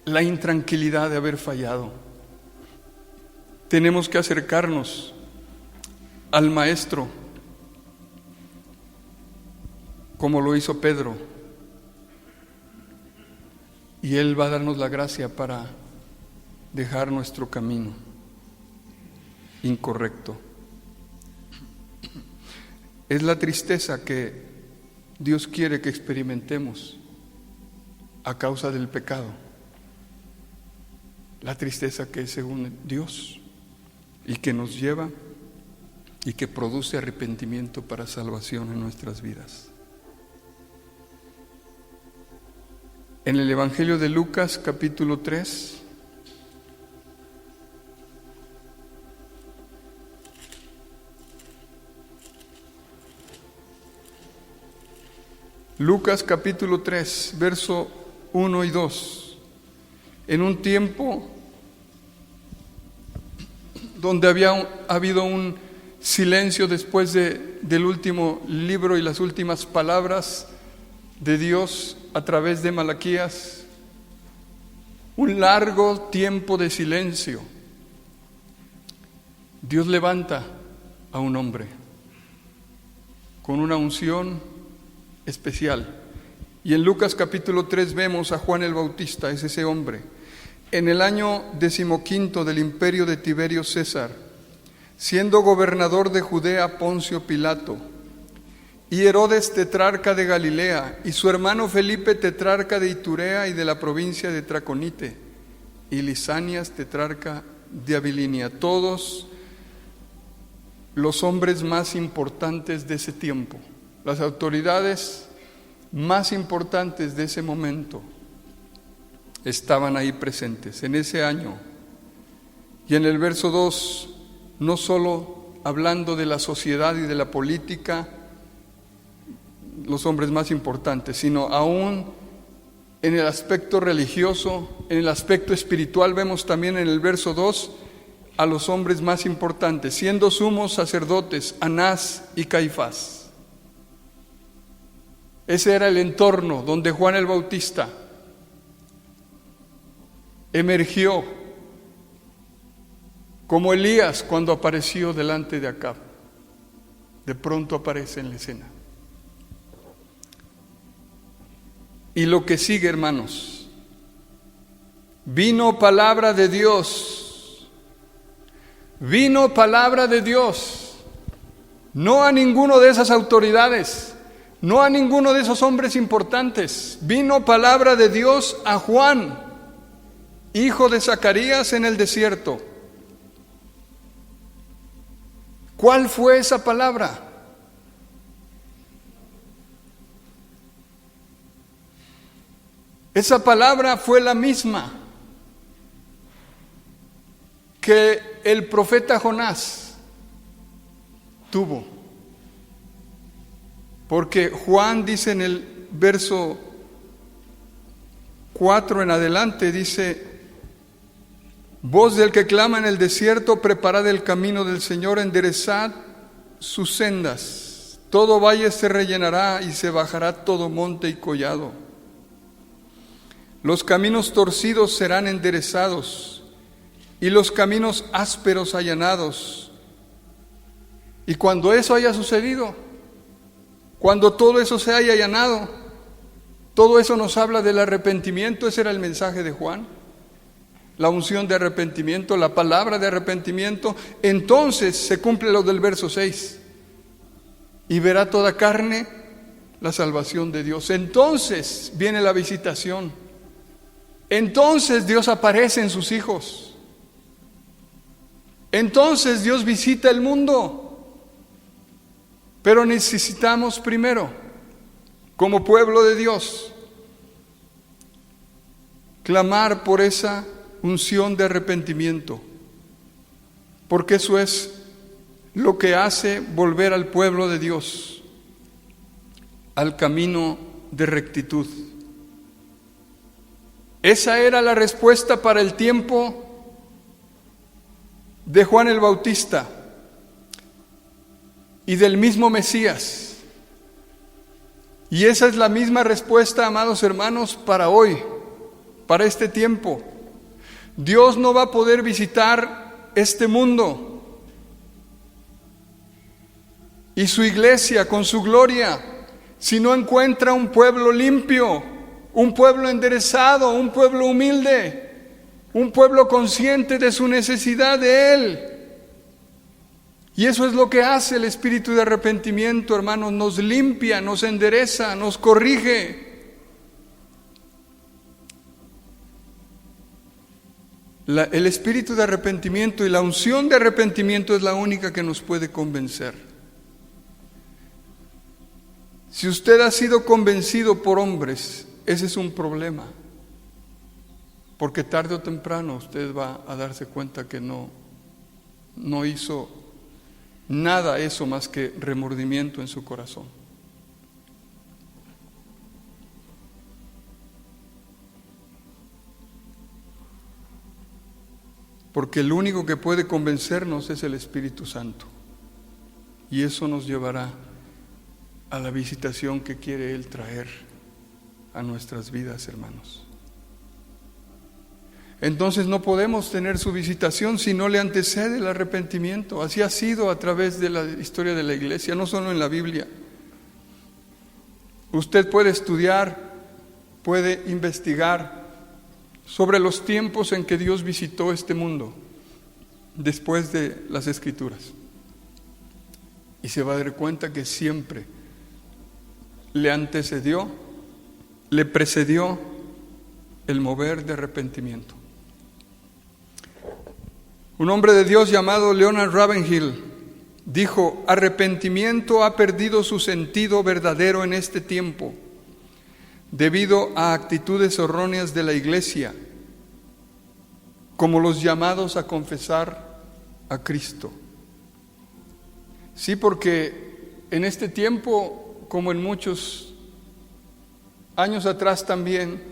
la intranquilidad de haber fallado. Tenemos que acercarnos al Maestro, como lo hizo Pedro, y Él va a darnos la gracia para dejar nuestro camino incorrecto. Es la tristeza que Dios quiere que experimentemos a causa del pecado. La tristeza que es según Dios y que nos lleva y que produce arrepentimiento para salvación en nuestras vidas. En el Evangelio de Lucas, capítulo 3, Lucas capítulo 3, verso 1 y 2. En un tiempo donde había habido un silencio después del último libro y las últimas palabras de Dios a través de Malaquías, un largo tiempo de silencio, Dios levanta a un hombre con una unción especial. Y en Lucas capítulo 3 vemos a Juan el Bautista, es ese hombre. En el año 15 del imperio de Tiberio César, siendo gobernador de Judea Poncio Pilato, y Herodes tetrarca de Galilea, y su hermano Felipe tetrarca de Iturea y de la provincia de Traconite, y Lisanias tetrarca de Abilinia, todos los hombres más importantes de ese tiempo, las autoridades más importantes de ese momento estaban ahí presentes en ese año. Y en el verso 2, no solo hablando de la sociedad y de la política, los hombres más importantes, sino aún en el aspecto religioso, en el aspecto espiritual, vemos también en el verso 2 a los hombres más importantes, siendo sumos sacerdotes Anás y Caifás. Ese era el entorno donde Juan el Bautista emergió como Elías cuando apareció delante de Acab. De pronto aparece en la escena. Y lo que sigue, hermanos, vino palabra de Dios, Vino palabra de Dios, no a ninguno de esas autoridades, no a ninguno de esos hombres importantes. Vino palabra de Dios a Juan, hijo de Zacarías, en el desierto. ¿Cuál fue esa palabra? Esa palabra fue la misma que el profeta Jonás tuvo. Porque Juan dice en el verso 4 en adelante, dice: voz del que clama en el desierto, preparad el camino del Señor, enderezad sus sendas. Todo valle se rellenará y se bajará todo monte y collado. Los caminos torcidos serán enderezados y los caminos ásperos allanados. Y cuando eso haya sucedido, cuando todo eso se haya allanado, todo eso nos habla del arrepentimiento. Ese era el mensaje de Juan, la unción de arrepentimiento, la palabra de arrepentimiento. Entonces se cumple lo del verso 6: y verá toda carne la salvación de Dios. Entonces viene la visitación. Entonces Dios aparece en sus hijos. Entonces Dios visita el mundo. Pero necesitamos primero, como pueblo de Dios, clamar por esa unción de arrepentimiento, porque eso es lo que hace volver al pueblo de Dios al camino de rectitud. Esa era la respuesta para el tiempo de Juan el Bautista y del mismo Mesías. Y esa es la misma respuesta, amados hermanos, para hoy, para este tiempo. Dios no va a poder visitar este mundo y su iglesia con su gloria si no encuentra un pueblo limpio, un pueblo enderezado, un pueblo humilde, un pueblo consciente de su necesidad de Él. Y eso es lo que hace el espíritu de arrepentimiento, hermanos. Nos limpia, nos endereza, nos corrige. El espíritu de arrepentimiento y la unción de arrepentimiento es la única que nos puede convencer. Si usted ha sido convencido por hombres, ese es un problema, porque tarde o temprano usted va a darse cuenta que no hizo nada eso más que remordimiento en su corazón. Porque el único que puede convencernos es el Espíritu Santo, y eso nos llevará a la visitación que quiere Él traer a nuestras vidas, hermanos. Entonces no podemos tener su visitación si no le antecede el arrepentimiento. Así ha sido a través de la historia de la iglesia, no solo en la Biblia. Usted puede estudiar, puede investigar sobre los tiempos en que Dios visitó este mundo después de las Escrituras, y se va a dar cuenta que siempre le antecedió, le precedió el mover de arrepentimiento. Un hombre de Dios llamado Leonard Ravenhill dijo: arrepentimiento ha perdido su sentido verdadero en este tiempo debido a actitudes erróneas de la iglesia, como los llamados a confesar a Cristo. Sí, porque en este tiempo, como en muchos años atrás también,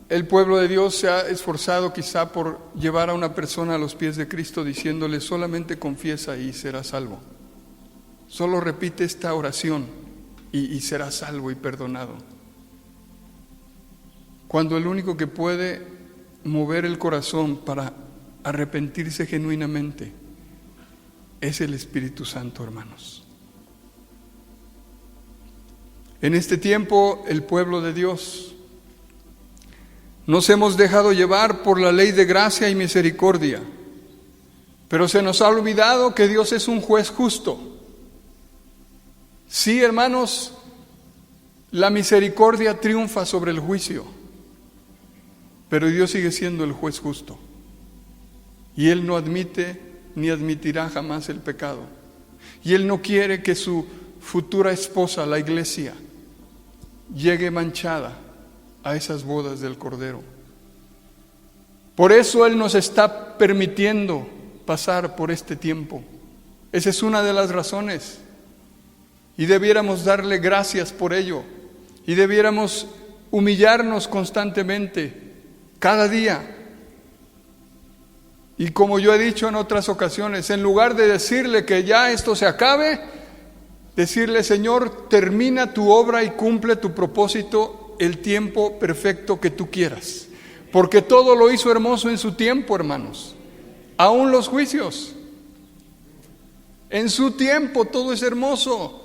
el pueblo de Dios se ha esforzado quizá por llevar a una persona a los pies de Cristo diciéndole: solamente confiesa y serás salvo. Solo repite esta oración y serás salvo y perdonado. Cuando el único que puede mover el corazón para arrepentirse genuinamente es el Espíritu Santo, hermanos. En este tiempo el pueblo de Dios Nos hemos dejado llevar por la ley de gracia y misericordia, pero se nos ha olvidado que Dios es un juez justo. Sí, hermanos, la misericordia triunfa sobre el juicio, pero Dios sigue siendo el juez justo. Y Él no admite ni admitirá jamás el pecado. Y Él no quiere que su futura esposa, la iglesia, llegue manchada a esas bodas del Cordero. Por eso Él nos está permitiendo pasar por este tiempo. Esa es una de las razones. Y debiéramos darle gracias por ello. Y debiéramos humillarnos constantemente, cada día. Y como yo he dicho en otras ocasiones, en lugar de decirle que ya esto se acabe, decirle: Señor, termina tu obra y cumple tu propósito el tiempo perfecto que tú quieras. Porque todo lo hizo hermoso en su tiempo, hermanos. Aún los juicios. En su tiempo todo es hermoso.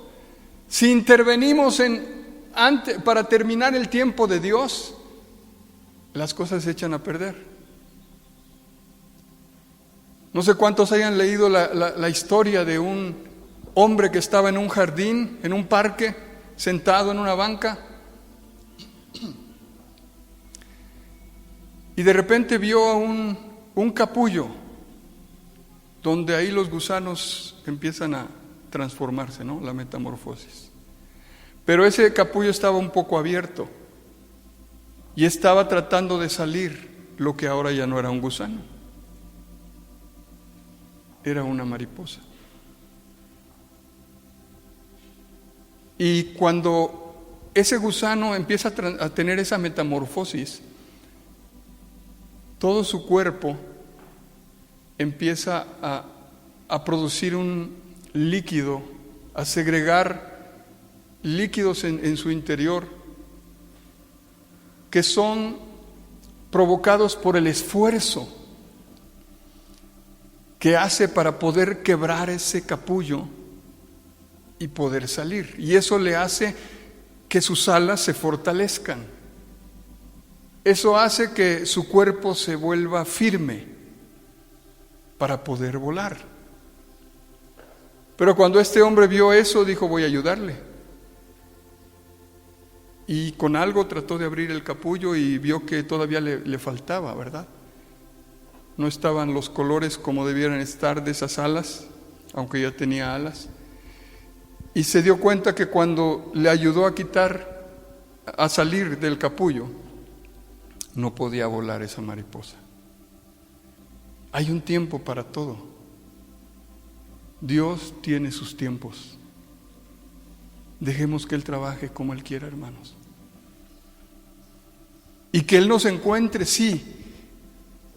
Si intervenimos para terminar el tiempo de Dios, las cosas se echan a perder. No sé cuántos hayan leído la historia de un hombre que estaba en un jardín, en un parque, sentado en una banca, y de repente vio a un capullo, donde ahí los gusanos empiezan a transformarse, ¿no? La metamorfosis. Pero ese capullo estaba un poco abierto y estaba tratando de salir lo que ahora ya no era un gusano, era una mariposa. Y cuando ese gusano empieza a tener esa metamorfosis, todo su cuerpo empieza a producir un líquido, a segregar líquidos en su interior, que son provocados por el esfuerzo que hace para poder quebrar ese capullo y poder salir. Y eso le hace que sus alas se fortalezcan. Eso hace que su cuerpo se vuelva firme para poder volar. Pero cuando este hombre vio eso, dijo: voy a ayudarle. Y con algo trató de abrir el capullo y vio que todavía le faltaba, ¿verdad? No estaban los colores como debieran estar de esas alas, aunque ya tenía alas. Y se dio cuenta que cuando le ayudó a salir del capullo, no podía volar esa mariposa. Hay un tiempo para todo. Dios tiene sus tiempos. Dejemos que Él trabaje como Él quiera, hermanos. Y que Él nos encuentre, sí,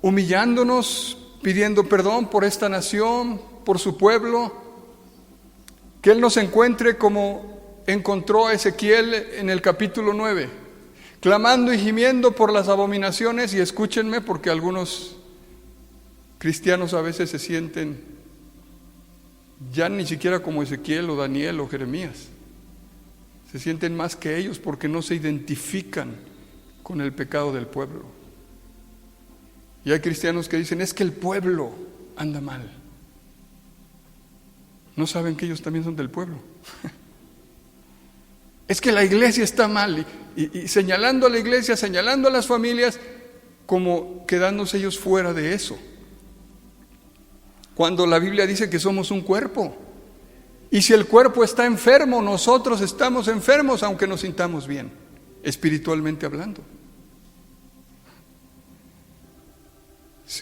humillándonos, pidiendo perdón por esta nación, por su pueblo. Que Él nos encuentre como encontró a Ezequiel en el capítulo 9, clamando y gimiendo por las abominaciones. Y escúchenme, porque algunos cristianos a veces se sienten ya ni siquiera como Ezequiel o Daniel o Jeremías. Se sienten más que ellos porque no se identifican con el pecado del pueblo. Y hay cristianos que dicen: es que el pueblo anda mal. No saben que ellos también son del pueblo. Es que la iglesia está mal, y señalando a la iglesia, señalando a las familias, como quedándose ellos fuera de eso. Cuando la Biblia dice que somos un cuerpo, y si el cuerpo está enfermo, nosotros estamos enfermos, aunque nos sintamos bien, espiritualmente hablando.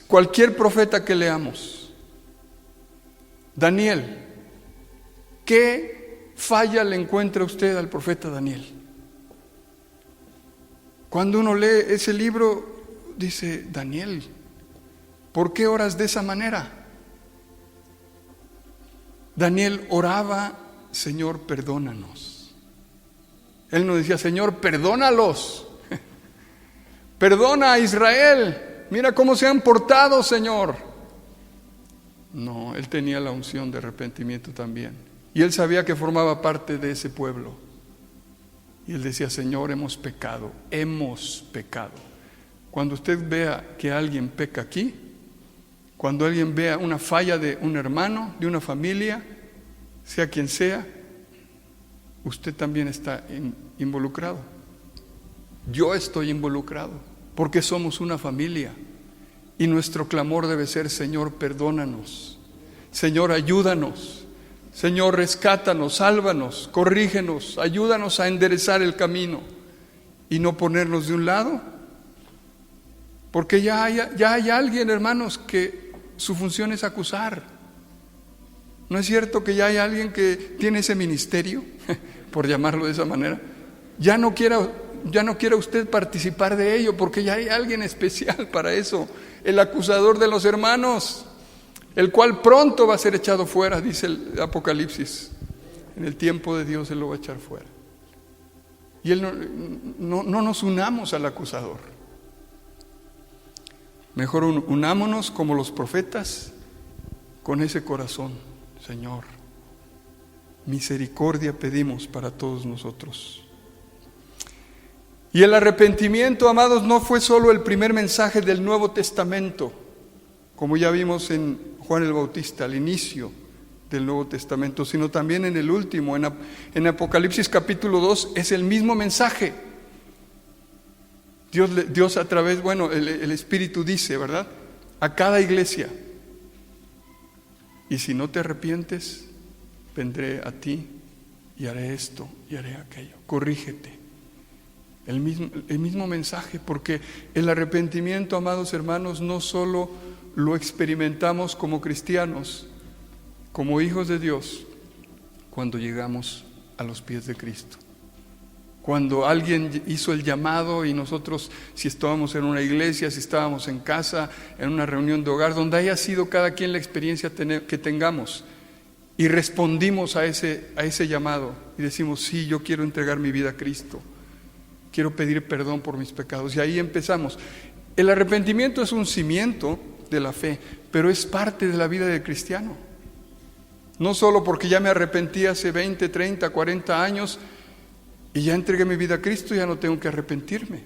Cualquier profeta que leamos, Daniel, ¿qué falla le encuentra usted al profeta Daniel? Cuando uno lee ese libro, dice: Daniel, ¿por qué oras de esa manera? Daniel oraba: Señor, perdónanos. Él no decía: Señor, perdónalos. Perdona a Israel. Mira cómo se han portado, Señor. No, él tenía la unción de arrepentimiento también. Y él sabía que formaba parte de ese pueblo. Y él decía: Señor, hemos pecado. cuando usted vea que alguien peca aquí, cuando alguien vea una falla de un hermano, de una familia, sea quien sea, usted también está involucrado. Yo estoy involucrado, porque somos una familia. Y nuestro clamor debe ser: Señor, perdónanos. Señor, ayúdanos. Señor, rescátanos, sálvanos, corrígenos, ayúdanos a enderezar el camino y no ponernos de un lado. Porque ya hay alguien, hermanos, que su función es acusar. ¿No es cierto que ya hay alguien que tiene ese ministerio, por llamarlo de esa manera? Ya no quiera usted participar de ello, porque ya hay alguien especial para eso, el acusador de los hermanos, el cual pronto va a ser echado fuera, dice el Apocalipsis. En el tiempo de Dios Él lo va a echar fuera. Y Él no nos unamos al acusador. Mejor unámonos como los profetas, con ese corazón: Señor, misericordia pedimos para todos nosotros. Y el arrepentimiento, amados, no fue solo el primer mensaje del Nuevo Testamento, como ya vimos en Juan el Bautista, al inicio del Nuevo Testamento, sino también en el último, en Apocalipsis capítulo 2, es el mismo mensaje. Dios a través, el Espíritu dice, ¿verdad?, a cada iglesia: y si no te arrepientes, vendré a ti y haré esto y haré aquello. Corrígete. El mismo mensaje, porque el arrepentimiento, amados hermanos, no solo lo experimentamos como cristianos, como hijos de Dios, cuando llegamos a los pies de Cristo. Cuando alguien hizo el llamado y nosotros, si estábamos en una iglesia, si estábamos en casa, en una reunión de hogar, donde haya sido cada quien la experiencia que tengamos, y respondimos a ese llamado y decimos: sí, yo quiero entregar mi vida a Cristo, quiero pedir perdón por mis pecados. Y ahí empezamos. El arrepentimiento es un cimiento de la fe, pero es parte de la vida del cristiano. No solo porque ya me arrepentí hace 20, 30, 40 años y ya entregué mi vida a Cristo, ya no tengo que arrepentirme.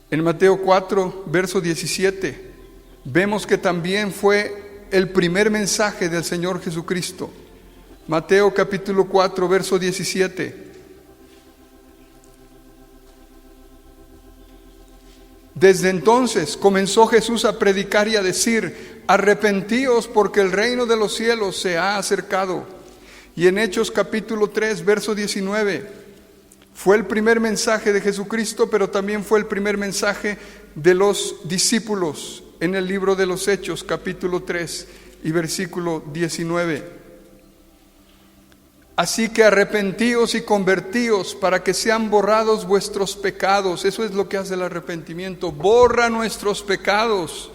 En Mateo 4, verso 17, vemos que también fue el primer mensaje del Señor Jesucristo. Mateo capítulo 4, verso 17. Desde entonces comenzó Jesús a predicar y a decir: arrepentíos, porque el reino de los cielos se ha acercado. Y en Hechos capítulo 3, verso 19, fue el primer mensaje de Jesucristo, pero también fue el primer mensaje de los discípulos, en el libro de los Hechos capítulo 3 y versículo 19. Así que arrepentíos y convertíos para que sean borrados vuestros pecados. Eso es lo que hace el arrepentimiento: borra nuestros pecados,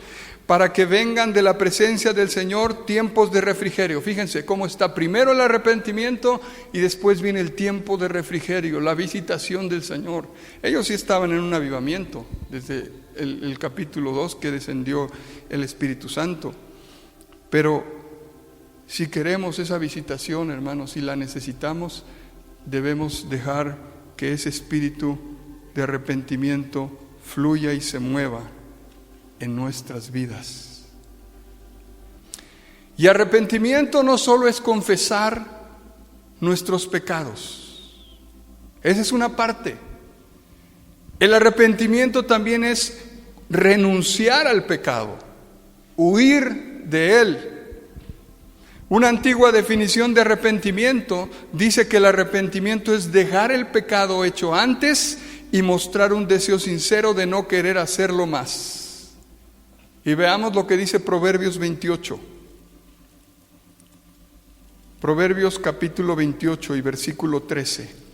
para que vengan de la presencia del Señor tiempos de refrigerio. Fíjense cómo está: primero el arrepentimiento y después viene el tiempo de refrigerio, la visitación del Señor. Ellos sí estaban en un avivamiento desde el capítulo 2, que descendió el Espíritu Santo. Pero si queremos esa visitación, hermanos, si la necesitamos, debemos dejar que ese espíritu de arrepentimiento fluya y se mueva en nuestras vidas. Y arrepentimiento no solo es confesar nuestros pecados, esa es una parte. El arrepentimiento también es renunciar al pecado, huir de él. Una antigua definición de arrepentimiento dice que el arrepentimiento es dejar el pecado hecho antes y mostrar un deseo sincero de no querer hacerlo más. Y veamos lo que dice Proverbios 28. Proverbios capítulo 28 y versículo 13.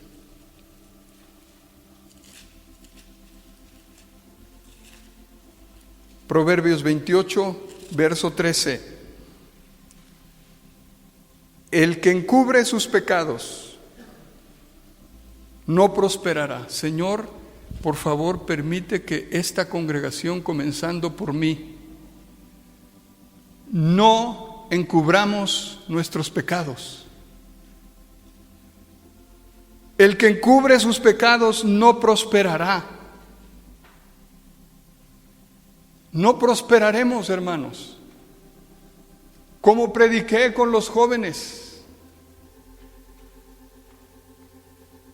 Proverbios 28, verso 13. El que encubre sus pecados no prosperará. Señor, por favor, permite que esta congregación, comenzando por mí, no encubramos nuestros pecados. El que encubre sus pecados no prosperará. no prosperaremos, hermanos. Como prediqué con los jóvenes,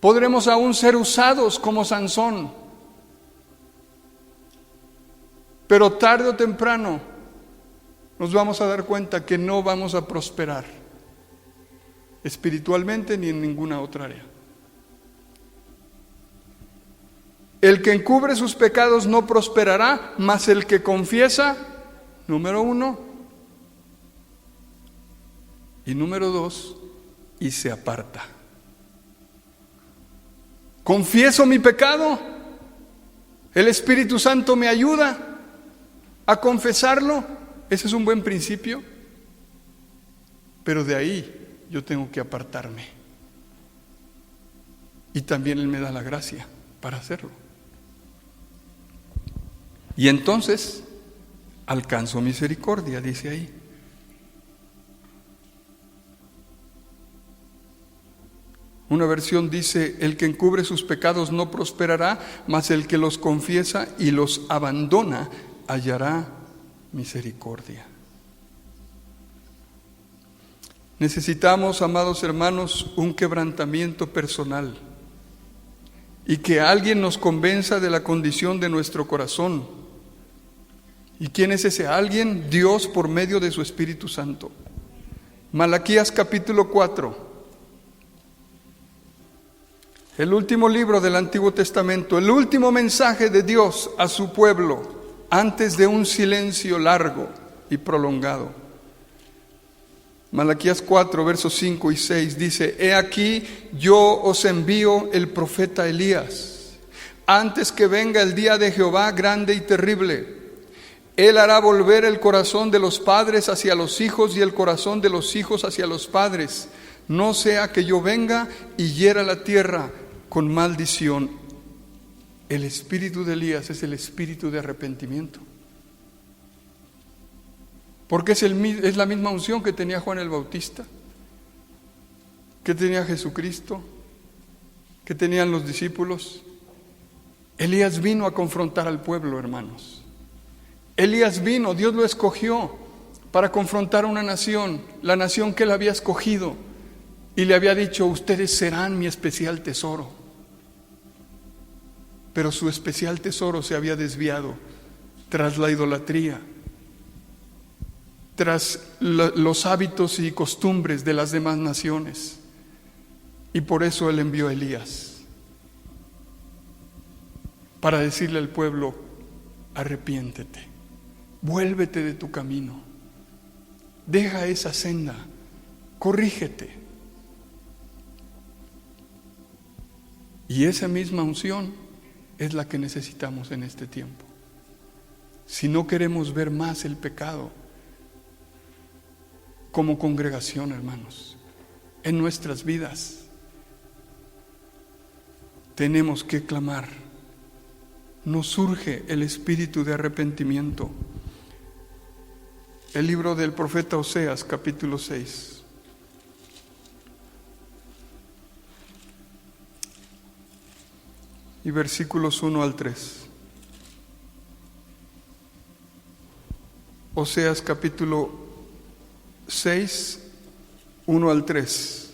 podremos aún ser usados como Sansón, pero tarde o temprano nos vamos a dar cuenta que no vamos a prosperar espiritualmente ni en ninguna otra área. El que encubre sus pecados no prosperará, mas el que confiesa, número 1, y número 2, y se aparta. Confieso mi pecado, el Espíritu Santo me ayuda a confesarlo, ese es un buen principio, pero de ahí yo tengo que apartarme. Y también Él me da la gracia para hacerlo. Y entonces alcanzo misericordia, dice ahí. Una versión dice: el que encubre sus pecados no prosperará, mas el que los confiesa y los abandona hallará misericordia. Necesitamos, amados hermanos, un quebrantamiento personal y que alguien nos convenza de la condición de nuestro corazón. ¿Y quién es ese alguien? Dios por medio de su Espíritu Santo. Malaquías capítulo 4. El último libro del Antiguo Testamento, el último mensaje de Dios a su pueblo antes de un silencio largo y prolongado. Malaquías 4, versos 5 y 6 dice: He aquí yo os envío el profeta Elías, antes que venga el día de Jehová grande y terrible. Él hará volver el corazón de los padres hacia los hijos y el corazón de los hijos hacia los padres, no sea que yo venga y hiera la tierra con maldición. El espíritu de Elías es el espíritu de arrepentimiento, porque es la misma unción que tenía Juan el Bautista, que tenía Jesucristo, que tenían los discípulos. Elías vino a confrontar al pueblo, hermanos. Elías vino, Dios lo escogió para confrontar a una nación, la nación que él había escogido, y le había dicho: ustedes serán mi especial tesoro. Pero su especial tesoro se había desviado tras la idolatría, tras los hábitos y costumbres de las demás naciones. Y por eso Él envió a Elías, para decirle al pueblo: arrepiéntete, vuélvete de tu camino, deja esa senda, corrígete. Y esa misma unción es la que necesitamos en este tiempo. Si no queremos ver más el pecado como congregación, hermanos, en nuestras vidas, tenemos que clamar. Nos surge el espíritu de arrepentimiento. El libro del profeta Oseas, capítulo 6. Y versículos 1 al 3. Oseas capítulo 6, 1 al 3.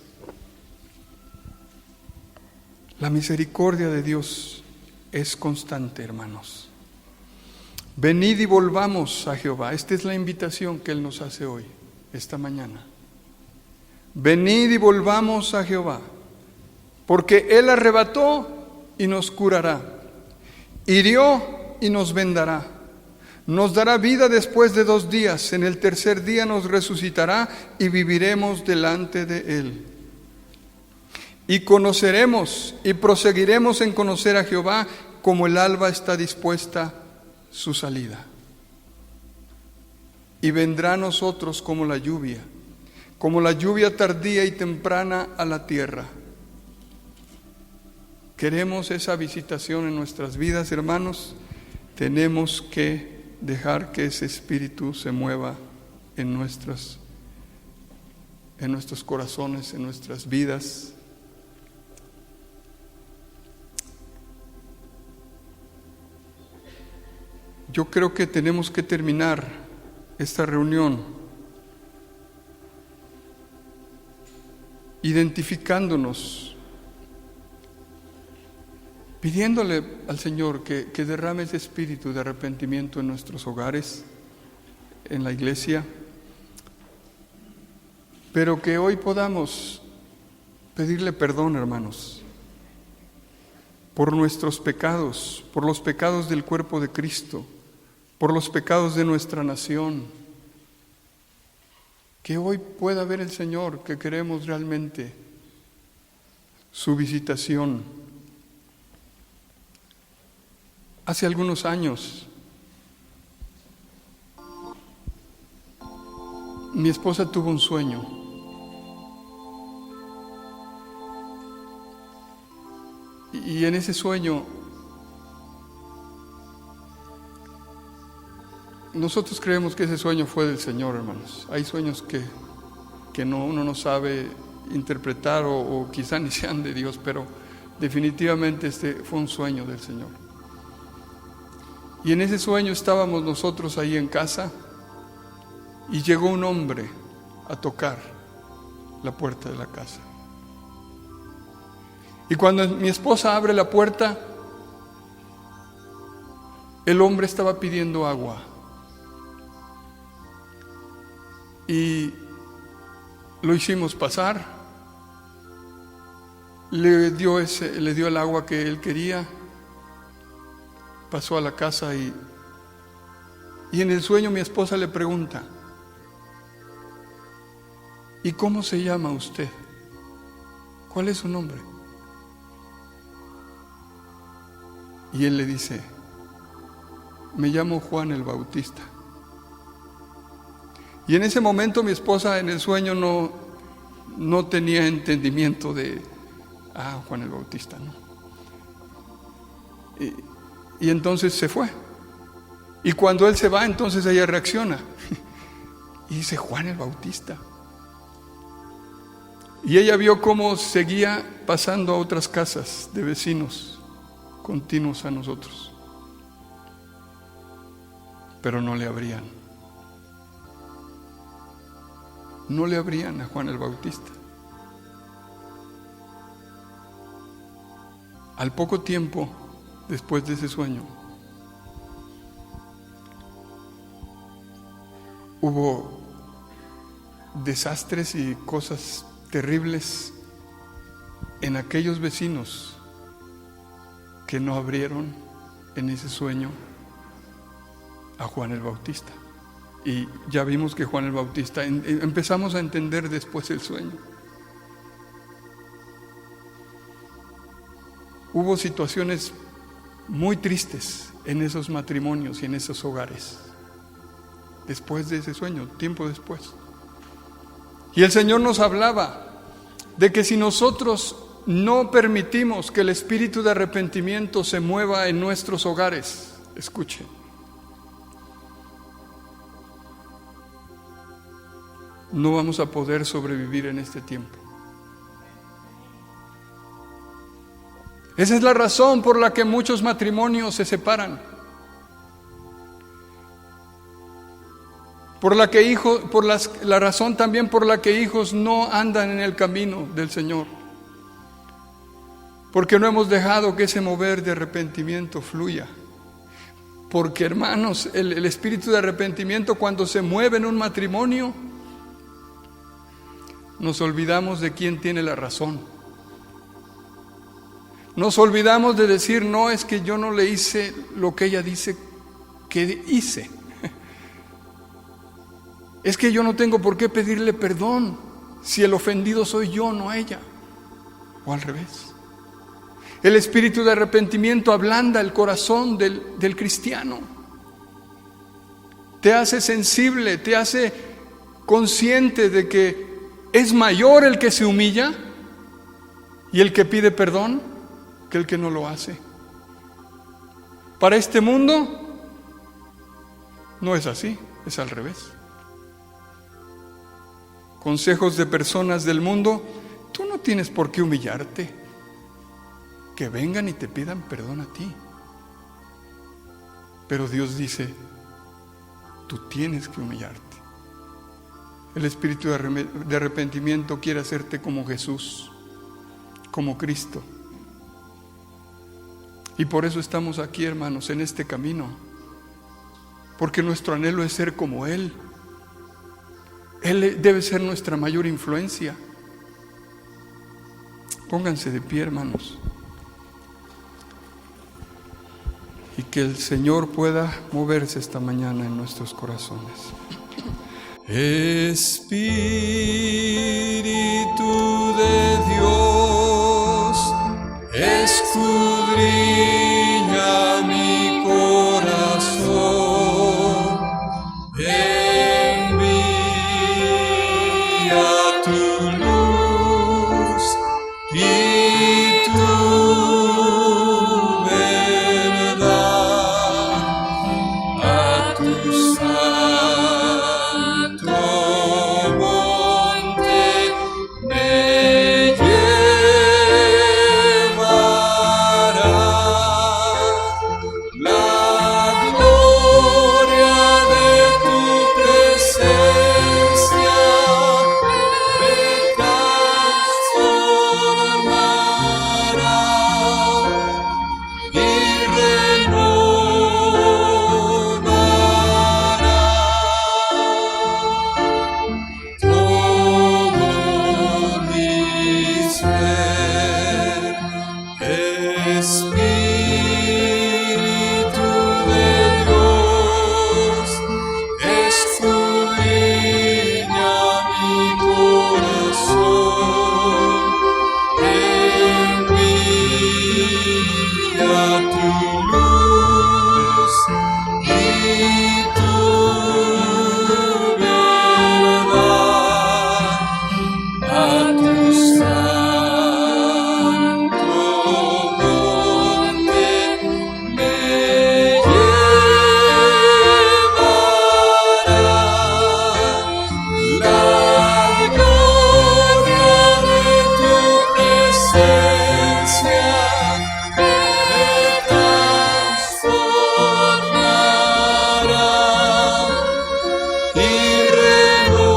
La misericordia de Dios es constante, hermanos. Venid y volvamos a Jehová. Esta es la invitación que Él nos hace hoy, esta mañana. Venid y volvamos a Jehová, porque Él arrebató y nos curará, hirió y nos vendará, nos dará vida después de 2 días, en el tercer día nos resucitará y viviremos delante de Él. Y conoceremos y proseguiremos en conocer a Jehová, como el alba está dispuesta su salida. Y vendrá a nosotros como la lluvia tardía y temprana a la tierra. Queremos esa visitación en nuestras vidas, hermanos. Tenemos que dejar que ese espíritu se mueva en nuestros corazones, en nuestras vidas. yo creo que tenemos que terminar esta reunión identificándonos, pidiéndole al Señor que derrame ese espíritu de arrepentimiento en nuestros hogares, en la iglesia, pero que hoy podamos pedirle perdón, hermanos, por nuestros pecados, por los pecados del cuerpo de Cristo, por los pecados de nuestra nación. Que hoy pueda ver el Señor que queremos realmente su visitación. Hace algunos años, mi esposa tuvo un sueño. Y en ese sueño, nosotros creemos que ese sueño fue del Señor, hermanos. Hay sueños que uno no sabe interpretar o quizá ni sean de Dios, pero definitivamente este fue un sueño del Señor. Y en ese sueño estábamos nosotros ahí en casa y llegó un hombre a tocar la puerta de la casa. Y cuando mi esposa abre la puerta, el hombre estaba pidiendo agua. Y lo hicimos pasar, le dio el agua que él quería, pasó a la casa y en el sueño mi esposa le pregunta: ¿y cómo se llama usted? ¿Cuál es su nombre? Y él le dice: me llamo Juan el Bautista. Y en ese momento mi esposa en el sueño no tenía entendimiento de Juan el Bautista, ¿no? Y entonces se fue. Y cuando él se va, entonces ella reacciona y dice: Juan el Bautista. Y ella vio cómo seguía pasando a otras casas de vecinos continuos a nosotros, pero no le abrían. No le abrían a Juan el Bautista. Al poco tiempo, después de ese sueño, hubo desastres y cosas terribles en aquellos vecinos que no abrieron en ese sueño a Juan el Bautista. Y ya vimos que Juan el Bautista, empezamos a entender después el sueño. Hubo situaciones muy tristes en esos matrimonios y en esos hogares, después de ese sueño, tiempo después. Y el Señor nos hablaba de que si nosotros no permitimos que el espíritu de arrepentimiento se mueva en nuestros hogares, escuchen, no vamos a poder sobrevivir en este tiempo. Esa es la razón por la que muchos matrimonios se separan. La razón también por la que hijos no andan en el camino del Señor. Porque no hemos dejado que ese mover de arrepentimiento fluya. Porque, hermanos, el espíritu de arrepentimiento cuando se mueve en un matrimonio, nos olvidamos de quién tiene la razón. Nos olvidamos de decir: no, es que yo no le hice lo que ella dice que hice. Es que yo no tengo por qué pedirle perdón si el ofendido soy yo, no ella. O al revés. El espíritu de arrepentimiento ablanda el corazón del cristiano. Te hace sensible, te hace consciente de que es mayor el que se humilla y el que pide perdón que el que no lo hace. Para este mundo no es así, es al revés. Consejos de personas del mundo: tú no tienes por qué humillarte. Que vengan y te pidan perdón a ti. Pero Dios dice, tú tienes que humillarte. El espíritu de arrepentimiento quiere hacerte como Jesús, como Cristo. Y por eso estamos aquí, hermanos, en este camino. Porque nuestro anhelo es ser como Él. Él debe ser nuestra mayor influencia. Pónganse de pie, hermanos. Y que el Señor pueda moverse esta mañana en nuestros corazones. Espíritu de Dios, escudriña mi corazón, envía tu luz y tu verdad a tu santo monte me llevará. La gloria de tu presencia me transformará y renovará todo mi ser. Espíritu de Dios, escudriña mi corazón, envía tu luz y tu verdad a tu santo monte me llevará. La gloria de tu presencia me transformará y renovará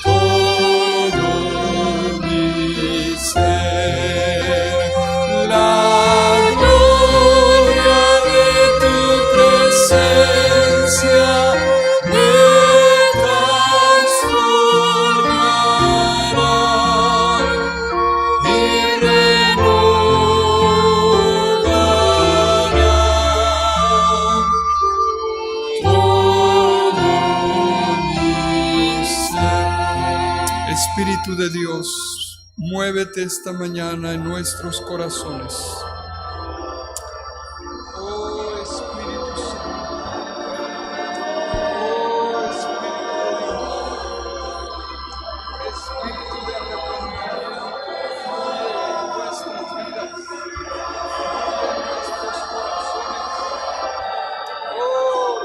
todo mi ser. La gloria de tu presencia me transformará y renovará todo mi ser. Espíritu de Dios, muévete esta mañana en nuestros corazones. Oh Espíritu Santo, oh Espíritu de Dios, Espíritu de arrepentimiento, fluye en nuestras vidas, fluye en nuestros corazones. Oh,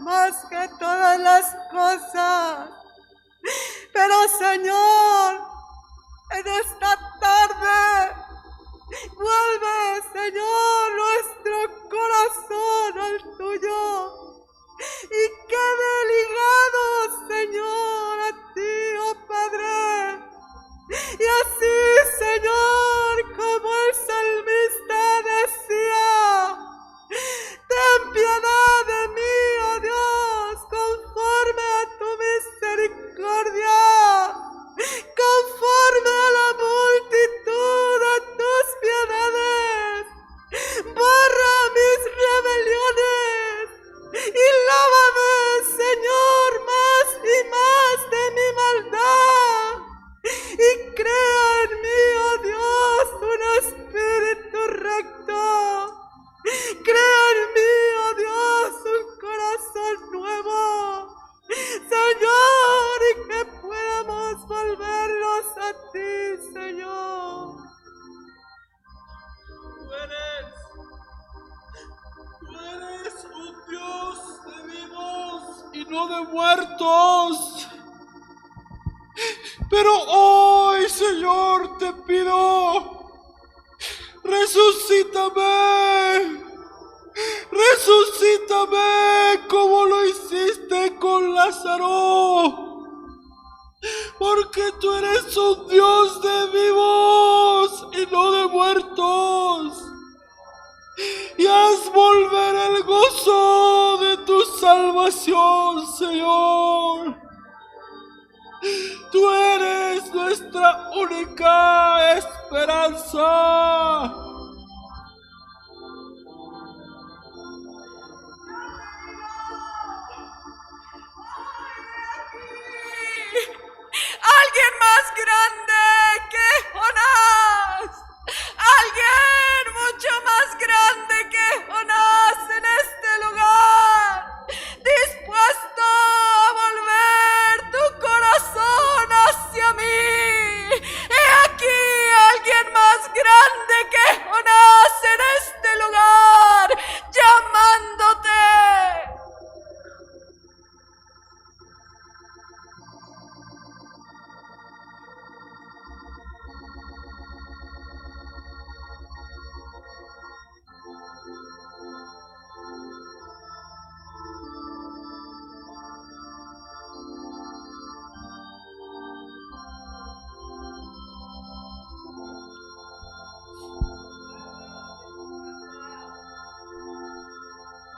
más que todas las cosas. Pero Señor, en esta tarde, vuelve, Señor, nuestro corazón al tuyo y quede ligado, Señor, a ti, oh Padre. Y así, Señor, como el salmista decía, ten piedad de mí, oh Dios, conforme a tu misericordia, conforme a la multitud de tus piedades. Borra mis rebeliones y lávame, Señor, más y más de mi maldad. Y crea en mí, oh Dios, un espíritu recto. Crea en mí, oh Dios, un corazón nuevo. Señor, y que podamos volvernos a ti, Señor. Tú eres un Dios de vivos y no de muertos. Pero hoy, Señor, te pido, resucítame, resucítame como lo hiciste con Lázaro, porque tú eres un Dios de vivos y no de muertos, y haz volver el gozo de tu salvación, Señor. Tú eres nuestra única esperanza. Alguien más grande que Jonás. Alguien mucho más grande que Jonás en este lugar. Dispuesto a volver tu corazón hacia mí. He aquí alguien más grande que Jonás en este lugar, llamándote.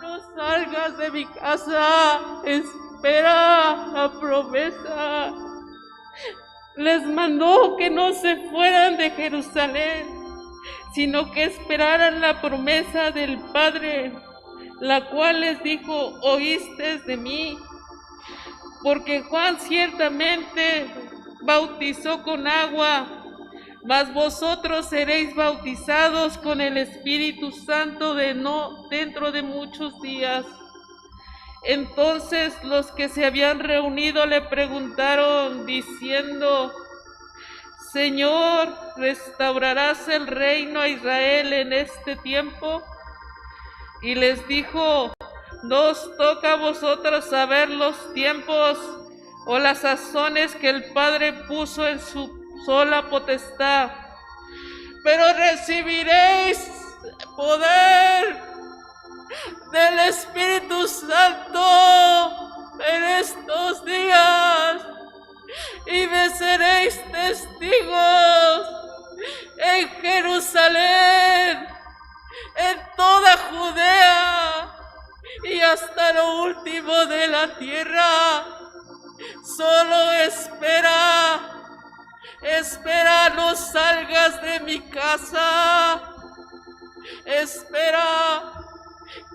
No salgas de mi casa, espera la promesa. Les mandó que no se fueran de Jerusalén, sino que esperaran la promesa del Padre, la cual les dijo: oíste de mí. Porque Juan ciertamente bautizó con agua, mas vosotros seréis bautizados con el Espíritu Santo dentro de muchos días. Entonces los que se habían reunido le preguntaron diciendo: Señor, ¿restaurarás el reino a Israel en este tiempo? Y les dijo: no os toca a vosotros saber los tiempos o las sazones que el Padre puso en su sola potestad, pero recibiréis poder del Espíritu Santo en estos días y me seréis testigos en Jerusalén, en toda Judea y hasta lo último de la tierra. Solo espera, no salgas de mi casa. Espera,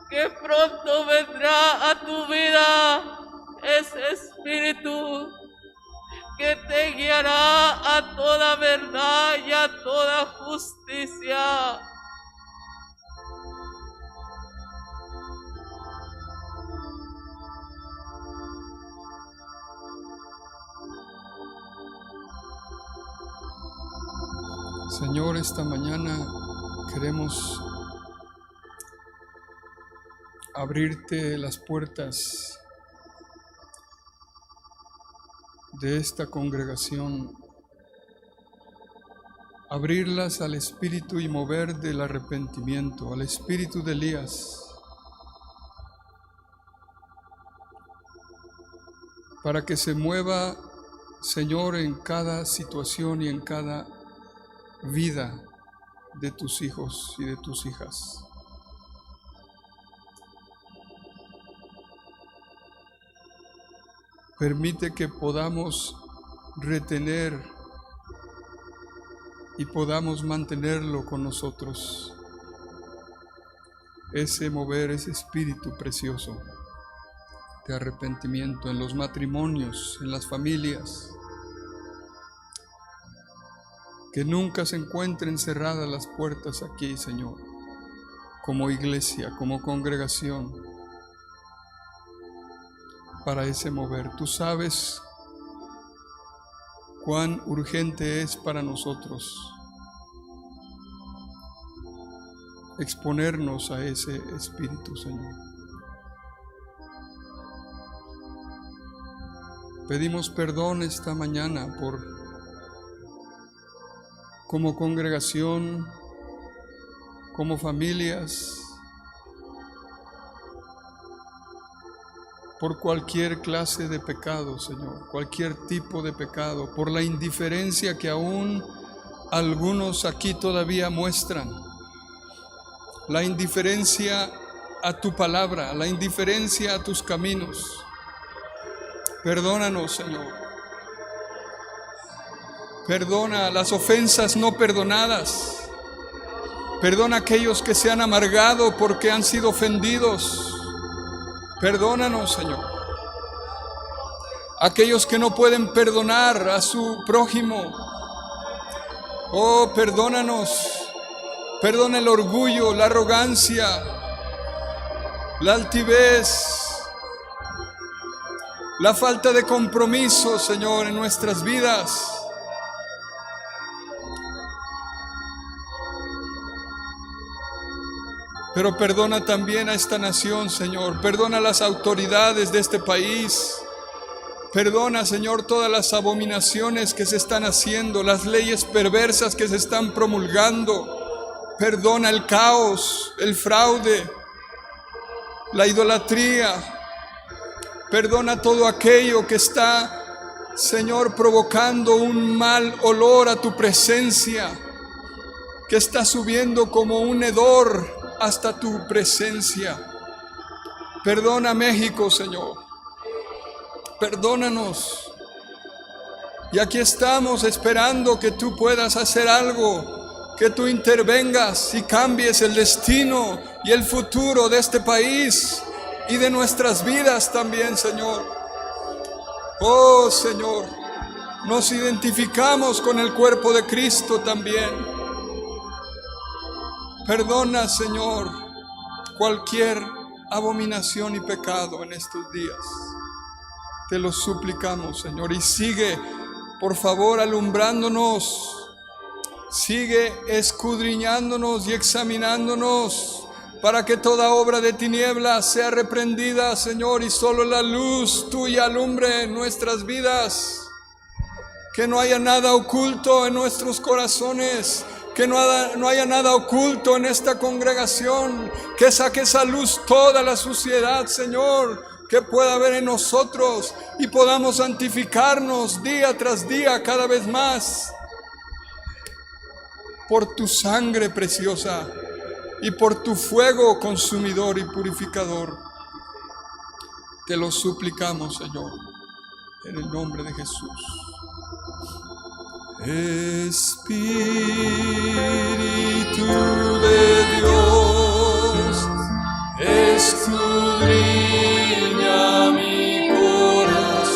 que pronto vendrá a tu vida ese Espíritu que te guiará a toda verdad y a toda justicia. Señor, esta mañana queremos abrirte las puertas de esta congregación, abrirlas al espíritu y mover del arrepentimiento, al espíritu de Elías, para que se mueva, Señor, en cada situación y en cada vida de tus hijos y de tus hijas. Permite que podamos retener y podamos mantenerlo con nosotros, ese mover, ese espíritu precioso de arrepentimiento en los matrimonios, en las familias, que nunca se encuentren cerradas las puertas aquí, Señor, como iglesia, como congregación, para ese mover. Tú sabes cuán urgente es para nosotros exponernos a ese espíritu, Señor. Pedimos perdón esta mañana como congregación, como familias, por cualquier clase de pecado, Señor, cualquier tipo de pecado, por la indiferencia que aún algunos aquí todavía muestran, la indiferencia a tu palabra, la indiferencia a tus caminos. Perdónanos, Señor. Perdona las ofensas no perdonadas. Perdona a aquellos que se han amargado porque han sido ofendidos. Perdónanos, Señor. Aquellos que no pueden perdonar a su prójimo. Oh, perdónanos. Perdona el orgullo, la arrogancia, la altivez, la falta de compromiso, Señor, en nuestras vidas. Pero perdona también a esta nación, Señor. Perdona a las autoridades de este país. Perdona, Señor, todas las abominaciones que se están haciendo, las leyes perversas que se están promulgando. Perdona el caos, el fraude, la idolatría. Perdona todo aquello que está, Señor, provocando un mal olor a tu presencia, que está subiendo como un hedor hasta tu presencia. Perdona México, Señor. Perdónanos. Y aquí estamos esperando que tú puedas hacer algo, que tú intervengas y cambies el destino y el futuro de este país y de nuestras vidas también, Señor. Oh, Señor, nos identificamos con el cuerpo de Cristo también. Perdona, Señor, cualquier abominación y pecado en estos días. Te lo suplicamos, Señor, y sigue, por favor, alumbrándonos. Sigue escudriñándonos y examinándonos para que toda obra de tinieblas sea reprendida, Señor, y solo la luz tuya alumbre nuestras vidas. Que no haya nada oculto en nuestros corazones, que no haya nada oculto en esta congregación, que saques a luz toda la suciedad, Señor, que pueda haber en nosotros y podamos santificarnos día tras día cada vez más. Por tu sangre preciosa y por tu fuego consumidor y purificador. Te lo suplicamos, Señor, en el nombre de Jesús. Espíritu de Dios, escudriña mi corazón,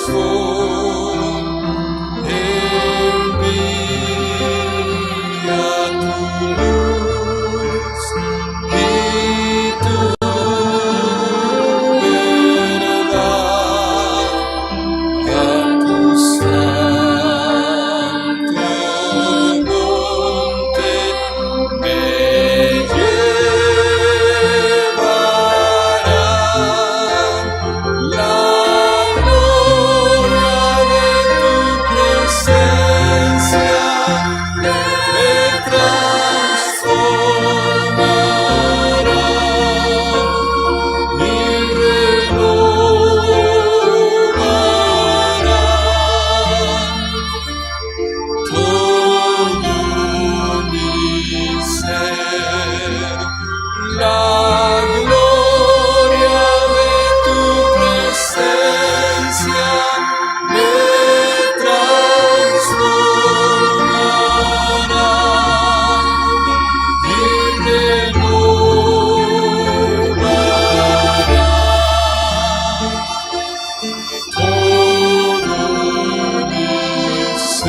envía tu luz y tu verdad a tu santo monte.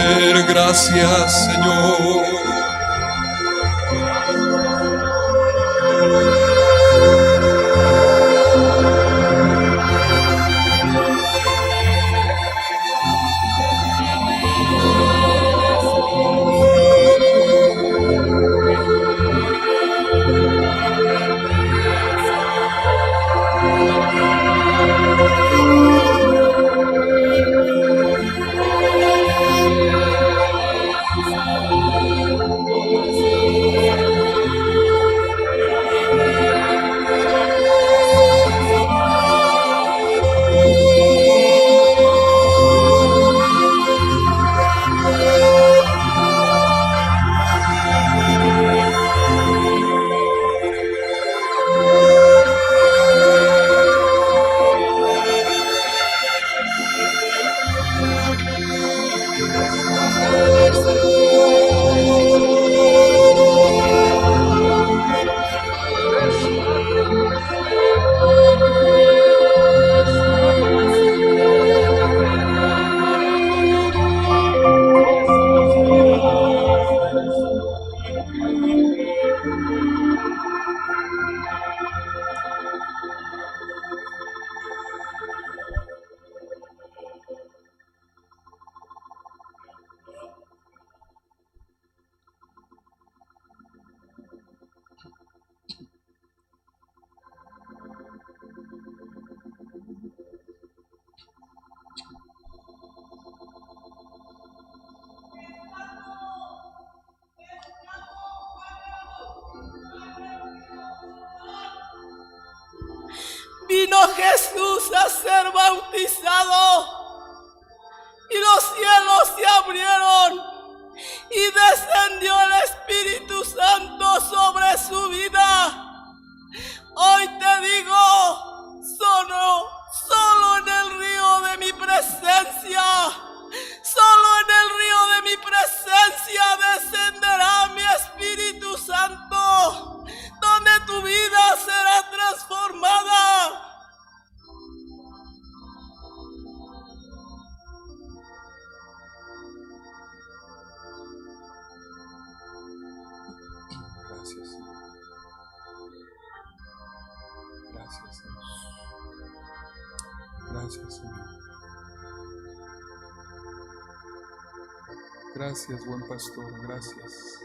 ser. Gracias, Señor. Vino Jesús a ser bautizado y los cielos se abrieron y descendió el Espíritu Santo sobre su vida. Hoy te digo, solo en el río de mi presencia, solo en el río de mi presencia descenderá mi Espíritu Santo, donde tu vida será transformada. Gracias, Señor. Gracias, Dios. Gracias, Señor. Gracias, buen pastor. Gracias.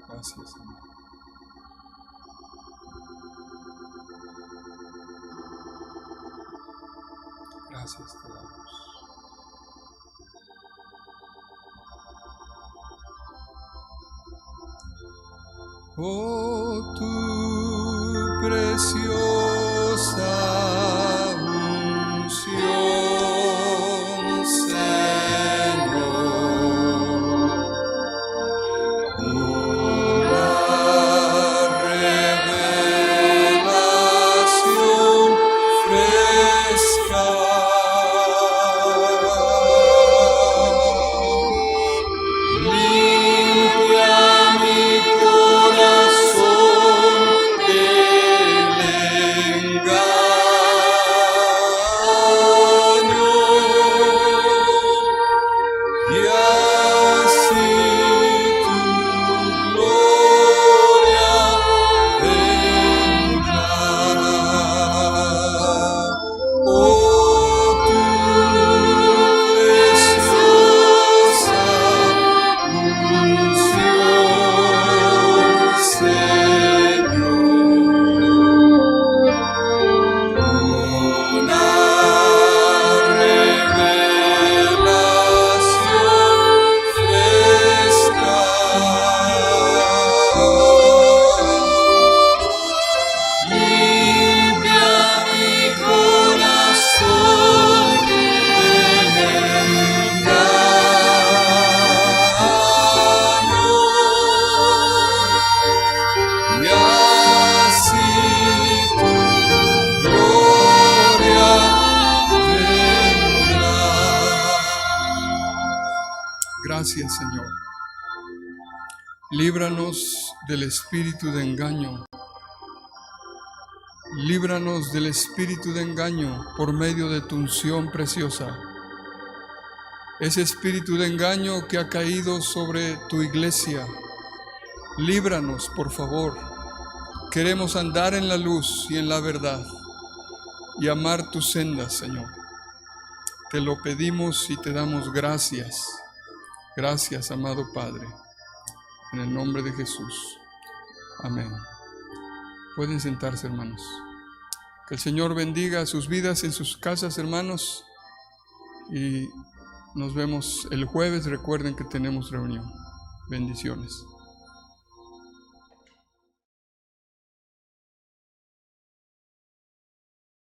Gracias, Señor. Gracias te damos. Oh, tu preciosa unción, Señor, una revelación fresca. Gracias, Señor. Líbranos del espíritu de engaño. Líbranos del espíritu de engaño por medio de tu unción preciosa. ese espíritu de engaño que ha caído sobre tu iglesia. Líbranos, por favor. Queremos andar en la luz y en la verdad y amar tus sendas, Señor. Te lo pedimos y te damos gracias. Gracias, amado Padre. En el nombre de Jesús. Amén. Pueden sentarse, hermanos. Que el Señor bendiga sus vidas en sus casas, hermanos. Y nos vemos el jueves. Recuerden que tenemos reunión. Bendiciones.